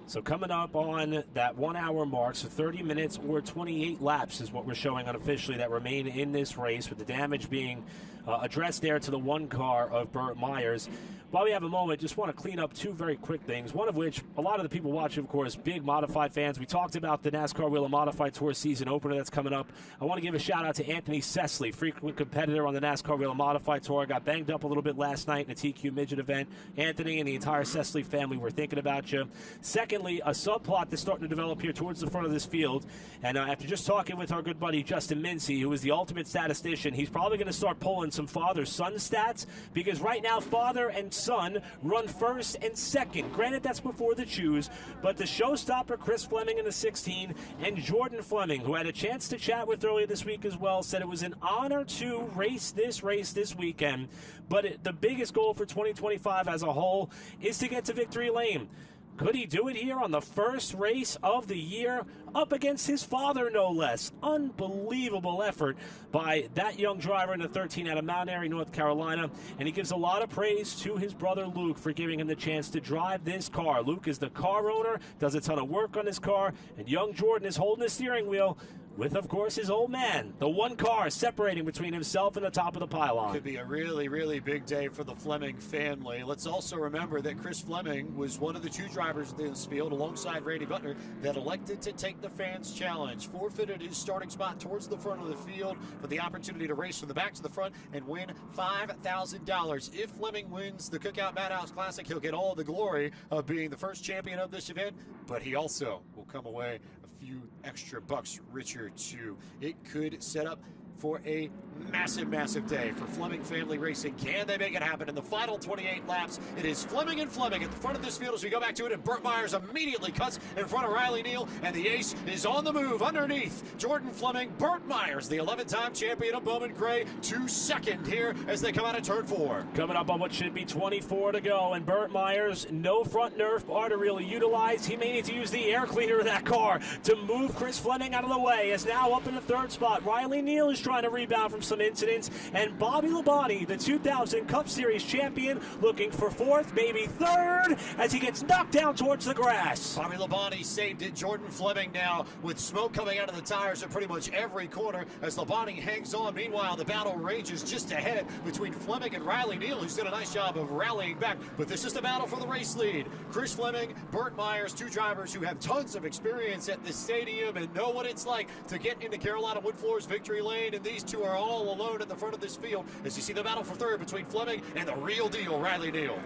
So coming up on that 1 hour mark, so 30 minutes or 28 laps is what we're showing unofficially that remain in this race, with the damage being addressed there to the one car of Burt Myers. While we have a moment, just want to clean up 2 very quick things, one of which a lot of the people watching, of course, big modified fans. We talked about the NASCAR Wheel of Modified Tour season opener that's coming up. I want to give a shout-out to Anthony Sesley, frequent competitor on the NASCAR Wheel of Modified Tour. Got banged up a little bit last night in a TQ midget event. Anthony and the entire Sesley family were thinking about you. Secondly, a subplot that's starting to develop here towards the front of this field. And after just talking with our good buddy Justin Mincy, who is the ultimate statistician, he's probably going to start pulling some father-son stats, because right now father and son run first and second. Granted, that's before the choose, but the showstopper Chris Fleming in the 16 and Jordan Fleming, who I had a chance to chat with earlier this week as well, said it was an honor to race this weekend, but the biggest goal for 2025 as a whole is to get to victory lane. Could he do it here on the first race of the year up against his father, no less? Unbelievable effort by that young driver in the 13 out of Mount Airy, North Carolina. And he gives a lot of praise to his brother Luke for giving him the chance to drive this car. Luke is the car owner, does a ton of work on his car, and young Jordan is holding the steering wheel with, of course, his old man. The one car separating between himself and the top of the pylon. Could be a really, really big day for the Fleming family. Let's also remember that Chris Fleming was one of the 2 drivers in this field, alongside Randy Butler, that elected to take the fans challenge. Forfeited his starting spot towards the front of the field for the opportunity to race from the back to the front and win $5,000. If Fleming wins the Cookout Madhouse Classic, he'll get all the glory of being the first champion of this event, but he also will come away a few extra bucks richer too. It could set up for a massive, massive day for Fleming family racing. Can they make it happen in the final 28 laps? It is Fleming and Fleming at the front of this field as we go back to it, and Burt Myers immediately cuts in front of Riley Neal, and the ace is on the move underneath Jordan Fleming. Burt Myers, the 11th-time champion of Bowman Gray, to second here as they come out of turn 4. Coming up on what should be 24 to go, and Burt Myers, no front Nerf bar to really utilize. He may need to use the air cleaner of that car to move Chris Fleming out of the way. Is now up in the 3rd spot. Riley Neal is trying to rebound from some incidents. And Bobby Labonte, the 2000 Cup Series champion, looking for fourth, maybe third, as he gets knocked down towards the grass. Bobby Labonte saved it. Jordan Fleming now with smoke coming out of the tires at pretty much every corner as Labonte hangs on. Meanwhile, the battle rages just ahead between Fleming and Riley Neal, who's done a nice job of rallying back. But this is the battle for the race lead. Chris Fleming, Burt Myers, two drivers who have tons of experience at this stadium and know what it's like to get into Carolina Woodfloor's victory lane. And these two are all alone at the front of this field as you see the battle for third between Fleming and the real deal, Riley Neal.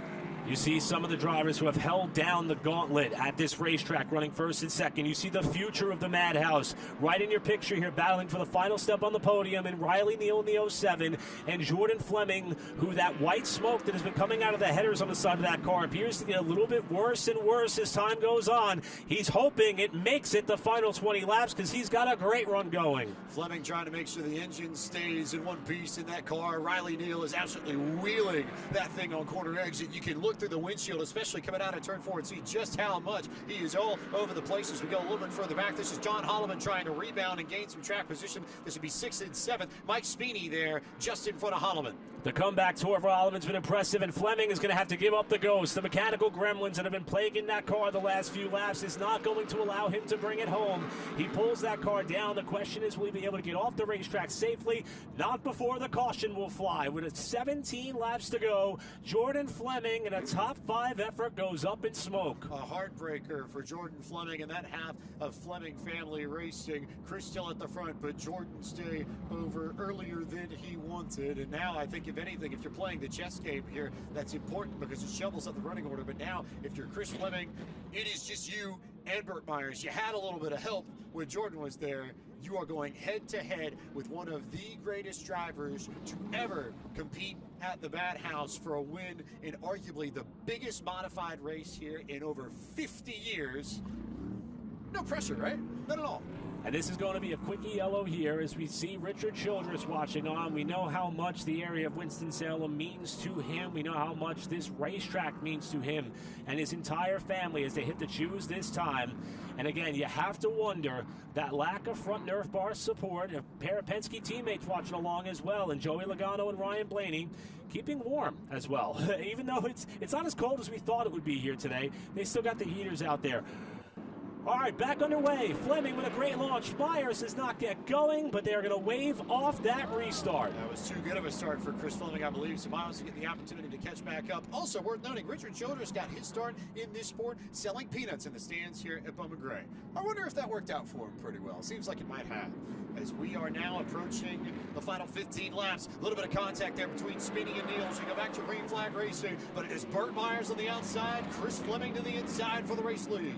You see some of the drivers who have held down the gauntlet at this racetrack running first and second. You see the future of the Madhouse right in your picture here, battling for the final step on the podium, and Riley Neal in the 07 and Jordan Fleming, who that white smoke that has been coming out of the headers on the side of that car appears to get a little bit worse and worse as time goes on. He's hoping it makes it the final 20 laps because he's got a great run going. Fleming trying to make sure the engine stays in one piece in that car. Riley Neal is absolutely wheeling that thing on corner exit. You can look through the windshield, especially coming out of turn 4, and see just how much he is all over the place as we go a little bit further back. This is John Holloman trying to rebound and gain some track position. This would be 6th and 7th. Mike Speeney there just in front of Holloman. The comeback tour for Holloman's been impressive, and Fleming is going to have to give up the ghost. The mechanical gremlins that have been plaguing that car the last few laps is not going to allow him to bring it home. He pulls that car down. The question is, will he be able to get off the racetrack safely? Not before the caution will fly. With 17 laps to go, Jordan Fleming in a top 5 effort goes up in smoke. A heartbreaker for Jordan Fleming and that half of Fleming family racing. Chris still at the front, but Jordan stay over earlier than he wanted. And now I think, if anything, if you're playing the chess game here, that's important because it shovels up the running order. But now, if you're Chris Fleming, it is just you and Burt Myers. You had a little bit of help when Jordan was there. You are going head-to-head with one of the greatest drivers to ever compete at the Madhouse for a win in arguably the biggest modified race here in over 50 years. No pressure, right? Not at all. And this is going to be a quickie yellow here as we see Richard Childress watching on. We know how much the area of Winston-Salem means to him. We know how much this racetrack means to him and his entire family as they hit the choose this time. And again, you have to wonder that lack of front Nerf bar support, a pair of Penske teammates watching along as well, and Joey Logano and Ryan Blaney keeping warm as well. Even though it's not as cold as we thought it would be here today, they still got the heaters out there. All right, back underway. Fleming with a great launch. Myers does not get going, but they're going to wave off that restart. That was too good of a start for Chris Fleming, I believe. So Myers to get the opportunity to catch back up. Also worth noting, Richard Childress got his start in this sport selling peanuts in the stands here at Bowman Gray. I wonder if that worked out for him pretty well. Seems like it might have. As we are now approaching the final 15 laps. A little bit of contact there between Speeney and Neal as we go back to green flag racing. But it is Burt Myers on the outside, Chris Fleming to the inside for the race lead.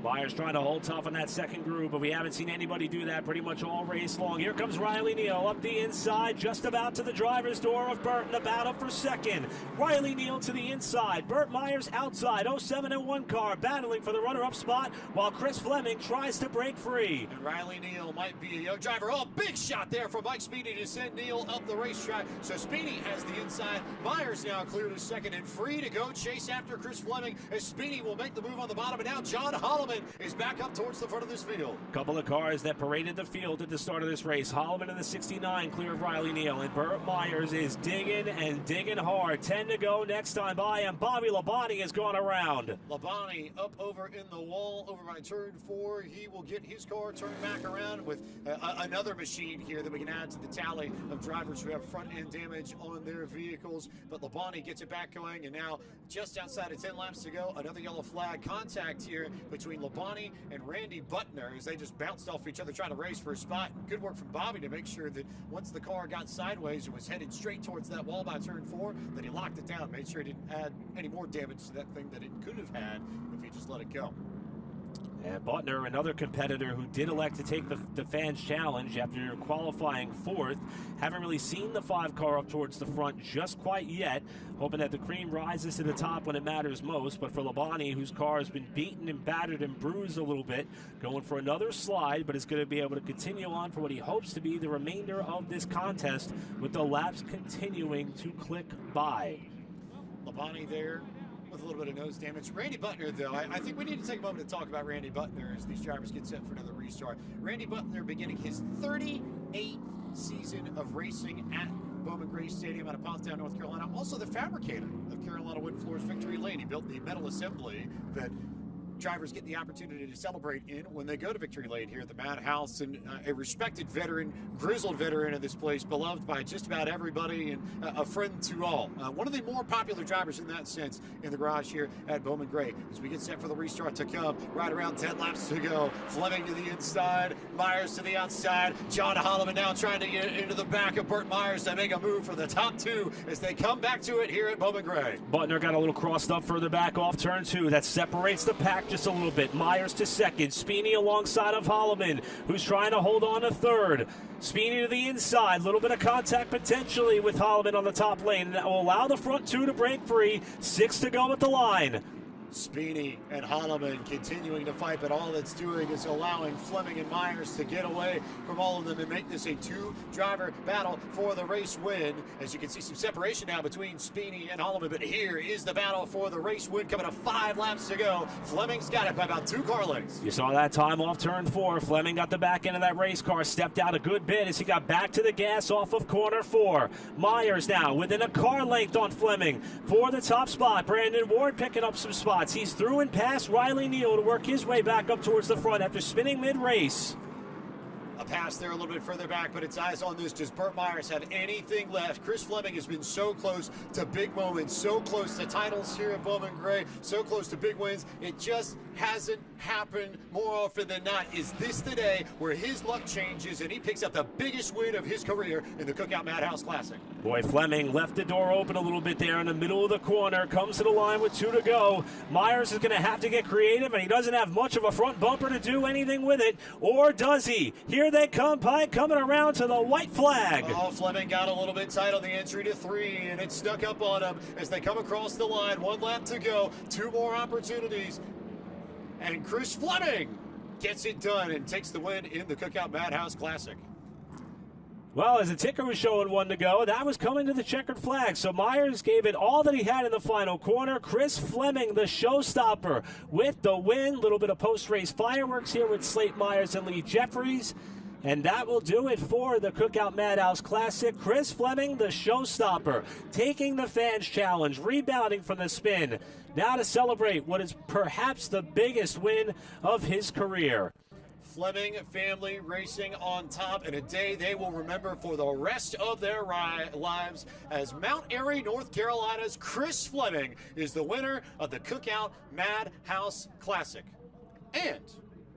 Myers trying to hold tough on that second group, but we haven't seen anybody do that pretty much all race long. Here comes Riley Neal up the inside, just about to the driver's door of Burt in the battle for second. Riley Neal to the inside, Burt Myers outside, 0701 car battling for the runner-up spot while Chris Fleming tries to break free. And Riley Neal might be a young driver. Oh, big shot there from Mike Speeney to send Neal up the racetrack. So Speeney has the inside. Myers now clear to second and free to go chase after Chris Fleming as Speeney will make the move on the bottom. And now John Holloman is back up towards the front of this field. Couple of cars that paraded the field at the start of this race. Holloman in the 69 clear of Riley Neal, and Burt Myers is digging and digging hard. 10 to go next time by, and Bobby Labonte has gone around. Labonte up over in the wall over by turn 4. He will get his car turned back around with another machine here that we can add to the tally of drivers who have front end damage on their vehicles. But Labonte gets it back going, and now just outside of 10 laps to go, another yellow flag contact here between Labonte and Randy Butner as they just bounced off each other trying to race for a spot. Good work from Bobby to make sure that once the car got sideways and was headed straight towards that wall by turn 4, that he locked it down, made sure he didn't add any more damage to that thing that it could have had if he just let it go. And Butner, another competitor who did elect to take the fans challenge after qualifying 4th. Haven't really seen the 5 car up towards the front just quite yet. Hoping that the cream rises to the top when it matters most. But for Labonte, whose car has been beaten and battered and bruised a little bit, going for another slide, but is going to be able to continue on for what he hopes to be the remainder of this contest with the laps continuing to click by. Labonte there with a little bit of nose damage. Randy Butner, though, I think we need to take a moment to talk about Randy Butner as these drivers get set for another restart. Randy Butner beginning his 38th season of racing at Bowman Gray Stadium out of Pottstown, North Carolina. Also the fabricator of Carolina Wood Floors Victory Lane. He built the metal assembly that drivers get the opportunity to celebrate in when they go to Victory Lane here at the Madhouse, and a respected veteran, grizzled veteran of this place, beloved by just about everybody and a friend to all. One of the more popular drivers in that sense in the garage here at Bowman Gray. As we get set for the restart to come, right around 10 laps to go. Fleming to the inside, Myers to the outside. John Holloman now trying to get into the back of Burt Myers to make a move for the top two as they come back to it here at Bowman Gray. Butner got a little crossed up further back off turn 2. That separates the pack just a little bit. Myers to second. Speeney alongside of Holloman, who's trying to hold on to third. Speeney to the inside. A little bit of contact potentially with Holloman on the top lane. That will allow the front two to break free. 6 to go at the line. Speeney and Holloman continuing to fight, but all it's doing is allowing Fleming and Myers to get away from all of them and make this a two-driver battle for the race win. As you can see, some separation now between Speeney and Holloman, but here is the battle for the race win coming to 5 laps to go. Fleming's got it by about 2 car lengths. You saw that time off turn 4. Fleming got the back end of that race car, stepped out a good bit as he got back to the gas off of corner 4. Myers now within a car length on Fleming for the top spot. Brandon Ward picking up some spots. He's through and past Riley Neal to work his way back up towards the front after spinning mid-race. A pass there a little bit further back, but it's eyes on this. Does Burt Myers have anything left? Chris Fleming has been so close to big moments, so close to titles here at Bowman Gray, so close to big wins. It just hasn't happened more often than not. Is this the day where his luck changes and he picks up the biggest win of his career in the Cookout Madhouse Classic? Boy, Fleming left the door open a little bit there in the middle of the corner. Comes to the line with 2 to go. Myers is going to have to get creative, and he doesn't have much of a front bumper to do anything with it. Or does he? Here they come, Pike, coming around to the white flag. Oh, Fleming got a little bit tight on the entry to 3, and it snuck up on him as they come across the line. 1 lap to go. 2 more opportunities. And Chris Fleming gets it done and takes the win in the Cookout Madhouse Classic. Well, as the ticker was showing 1 to go, that was coming to the checkered flag. So Myers gave it all that he had in the final corner. Chris Fleming, the showstopper, with the win. Little bit of post-race fireworks here with Slate Myers and Lee Jeffries. And that will do it for the Cookout Madhouse Classic. Chris Fleming, the showstopper, taking the fans' challenge, rebounding from the spin. Now to celebrate what is perhaps the biggest win of his career. Fleming family racing on top in a day they will remember for the rest of their lives, as Mount Airy, North Carolina's Chris Fleming is the winner of the Cookout Madhouse Classic. And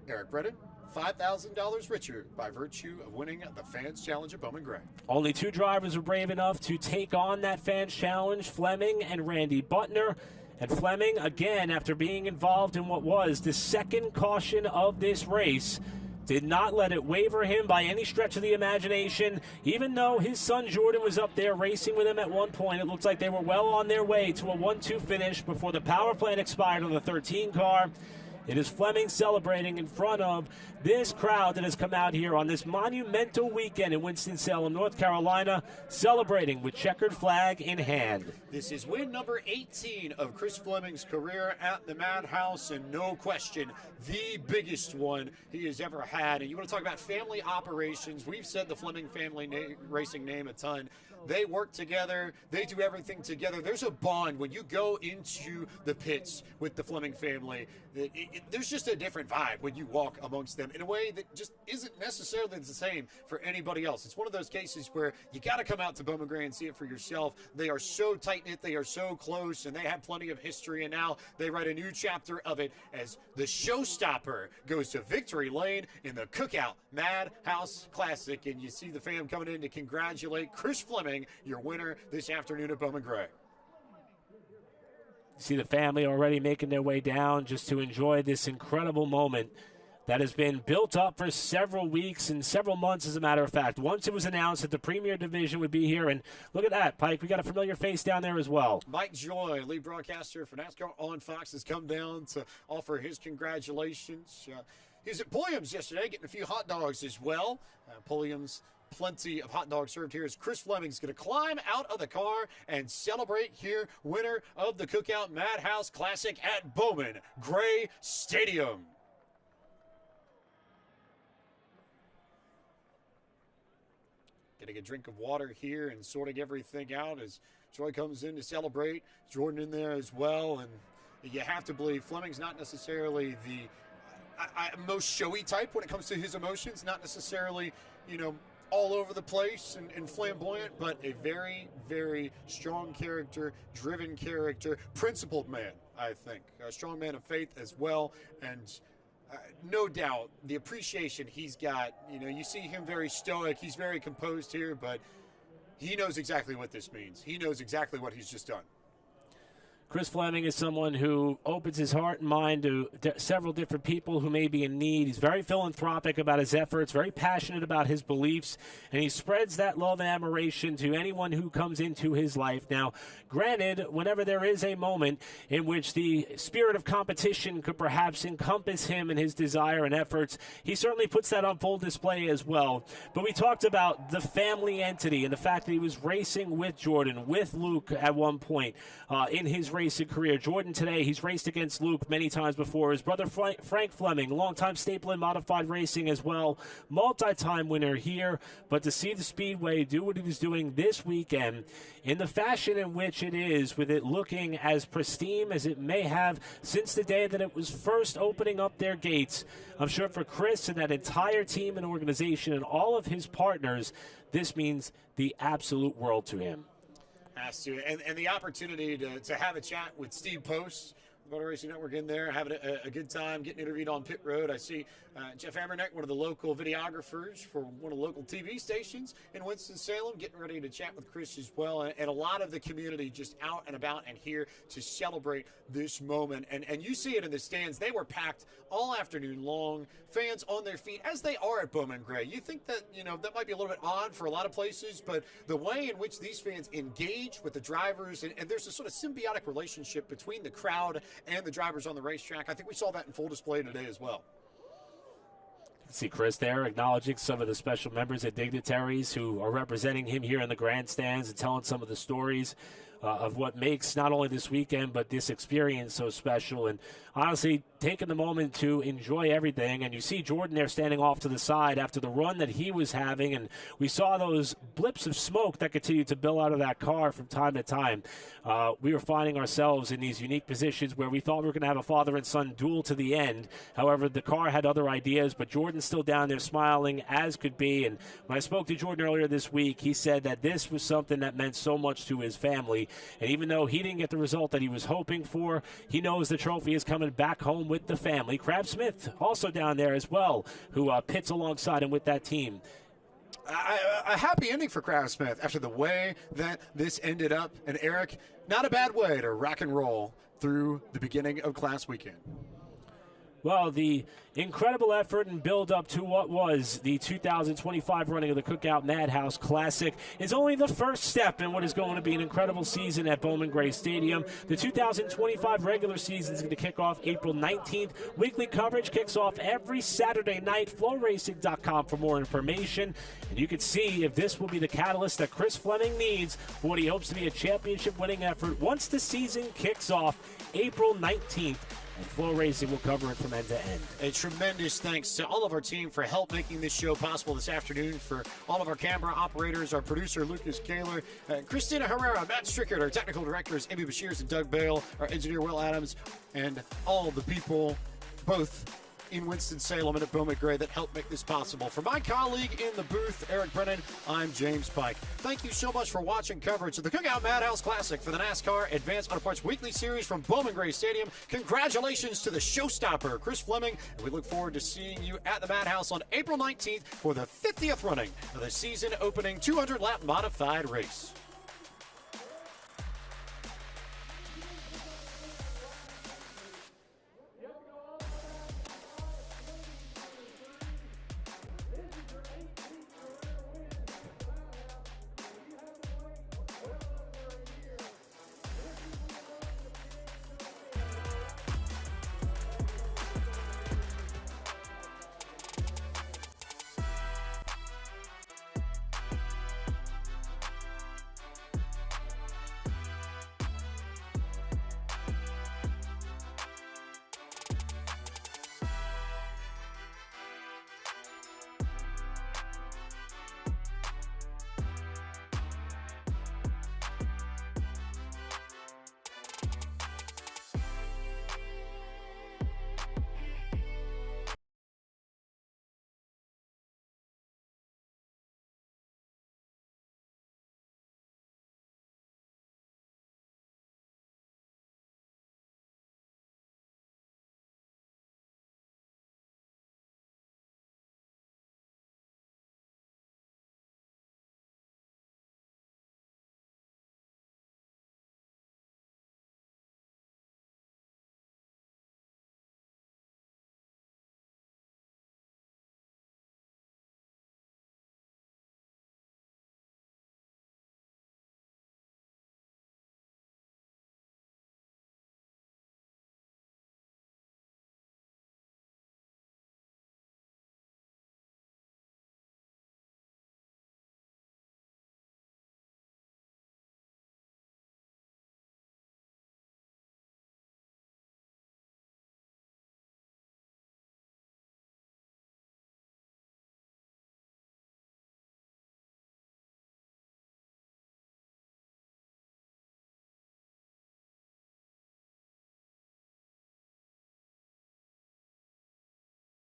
Eric Brennan, $5,000 richer by virtue of winning the Fans Challenge at Bowman Gray. Only 2 drivers were brave enough to take on that Fans Challenge, Fleming and Randy Butner. And Fleming, again, after being involved in what was the second caution of this race, did not let it waver him by any stretch of the imagination. Even though his son Jordan was up there racing with him at one point, it looked like they were well on their way to a 1-2 finish before the power plant expired on the 13 car. It is Fleming celebrating in front of this crowd that has come out here on this monumental weekend in Winston-Salem, North Carolina, celebrating with checkered flag in hand. This is win number 18 of Chris Fleming's career at the Madhouse, and no question, the biggest one he has ever had. And you want to talk about family operations, we've said the Fleming family racing name a ton. They work together. They do everything together. There's a bond when you go into the pits with the Fleming family. There's just a different vibe when you walk amongst them in a way that just isn't necessarily the same for anybody else. It's one of those cases where you got to come out to Bowman Gray and see it for yourself. They are so tight-knit. They are so close, and they have plenty of history, and now they write a new chapter of it as the showstopper goes to victory lane in the Cookout Madhouse Classic, and you see the fam coming in to congratulate Chris Fleming, your winner this afternoon at Bowman Gray. See the family already making their way down just to enjoy this incredible moment that has been built up for several weeks and several months, as a matter of fact. Once it was announced that the Premier Division would be here, and look at that, Pike, we got a familiar face down there as well. Mike Joy, lead broadcaster for NASCAR on Fox, has come down to offer his congratulations. He was at Pulliam's yesterday getting a few hot dogs as well. Pulliam's, plenty of hot dogs served here as Chris Fleming's going to climb out of the car and celebrate here, winner of the Cookout Madhouse Classic at Bowman Gray Stadium. getting a drink of water here and sorting everything out as Troy comes in to celebrate. Jordan in there as well, and you have to believe Fleming's not necessarily the most showy type when it comes to his emotions, not necessarily, all over the place and flamboyant, but a very, very strong character, driven character, principled man, I think. A strong man of faith as well, and no doubt the appreciation he's got. You see him very stoic, he's very composed here, but he knows exactly what this means. He knows exactly what he's just done. Chris Fleming is someone who opens his heart and mind to several different people who may be in need. He's very philanthropic about his efforts, very passionate about his beliefs, and he spreads that love and admiration to anyone who comes into his life. Now, granted, whenever there is a moment in which the spirit of competition could perhaps encompass him and his desire and efforts, he certainly puts that on full display as well. But we talked about the family entity and the fact that he was racing with Jordan, with Luke at one point in his racing career. Jordan today, he's raced against Luke many times before. His brother Frank Fleming, longtime staple in modified racing as well, multi-time winner here. But to see the Speedway do what he was doing this weekend in the fashion in which it is, with it looking as pristine as it may have since the day that it was first opening up their gates, I'm sure for Chris and that entire team and organization and all of his partners, this means the absolute world to him. Has to. And the opportunity to have a chat with Steve Post, Motor Racing Network, in there, having a good time, getting interviewed on pit road. I see Jeff Ammerneck, one of the local videographers for one of the local TV stations in Winston-Salem, getting ready to chat with Chris as well. And a lot of the community just out and about and here to celebrate this moment. And you see it in the stands. They were packed all afternoon long, fans on their feet, as they are at Bowman Gray. You think that, that might be a little bit odd for a lot of places, but the way in which these fans engage with the drivers, and there's a sort of symbiotic relationship between the crowd and the drivers on the racetrack. I think we saw that in full display today as well. See Chris there acknowledging some of the special members and dignitaries who are representing him here in the grandstands and telling some of the stories of what makes not only this weekend but this experience so special, and honestly taking the moment to enjoy everything. And you see Jordan there standing off to the side after the run that he was having, and we saw those blips of smoke that continued to bill out of that car from time to time. We were finding ourselves in these unique positions where we thought we were going to have a father and son duel to the end. However, the car had other ideas, but Jordan's still down there smiling as could be. And when I spoke to Jordan earlier this week, he said that this was something that meant so much to his family. And even though he didn't get the result that he was hoping for, he knows the trophy is coming back home with the family. Crab Smith also down there as well, who pits alongside him with that team. A happy ending for Crab Smith after the way that this ended up. And Eric, not a bad way to rock and roll through the beginning of Class Weekend. Well, the incredible effort and build-up to what was the 2025 running of the Cookout Madhouse Classic is only the first step in what is going to be an incredible season at Bowman Gray Stadium. The 2025 regular season is going to kick off April 19th. Weekly coverage kicks off every Saturday night. FlowRacing.com for more information. And you can see if this will be the catalyst that Chris Fleming needs for what he hopes to be a championship-winning effort once the season kicks off April 19th. And Flow Racing will cover it from end to end. A tremendous thanks to all of our team for help making this show possible this afternoon, for all of our camera operators, our producer, Lucas Kaler, Christina Herrera, Matt Strickert, our technical directors, Amy Bashirs and Doug Bale, our engineer, Will Adams, and all the people, both in Winston-Salem and at Bowman Gray, that helped make this possible. For my colleague in the booth, Eric Brennan, I'm James Pike. Thank you so much for watching coverage of the Cookout Madhouse Classic for the NASCAR Advanced Auto Parts Weekly Series from Bowman Gray Stadium. Congratulations to the showstopper, Chris Fleming, and we look forward to seeing you at the Madhouse on April 19th for the 50th running of the season-opening 200-lap modified race.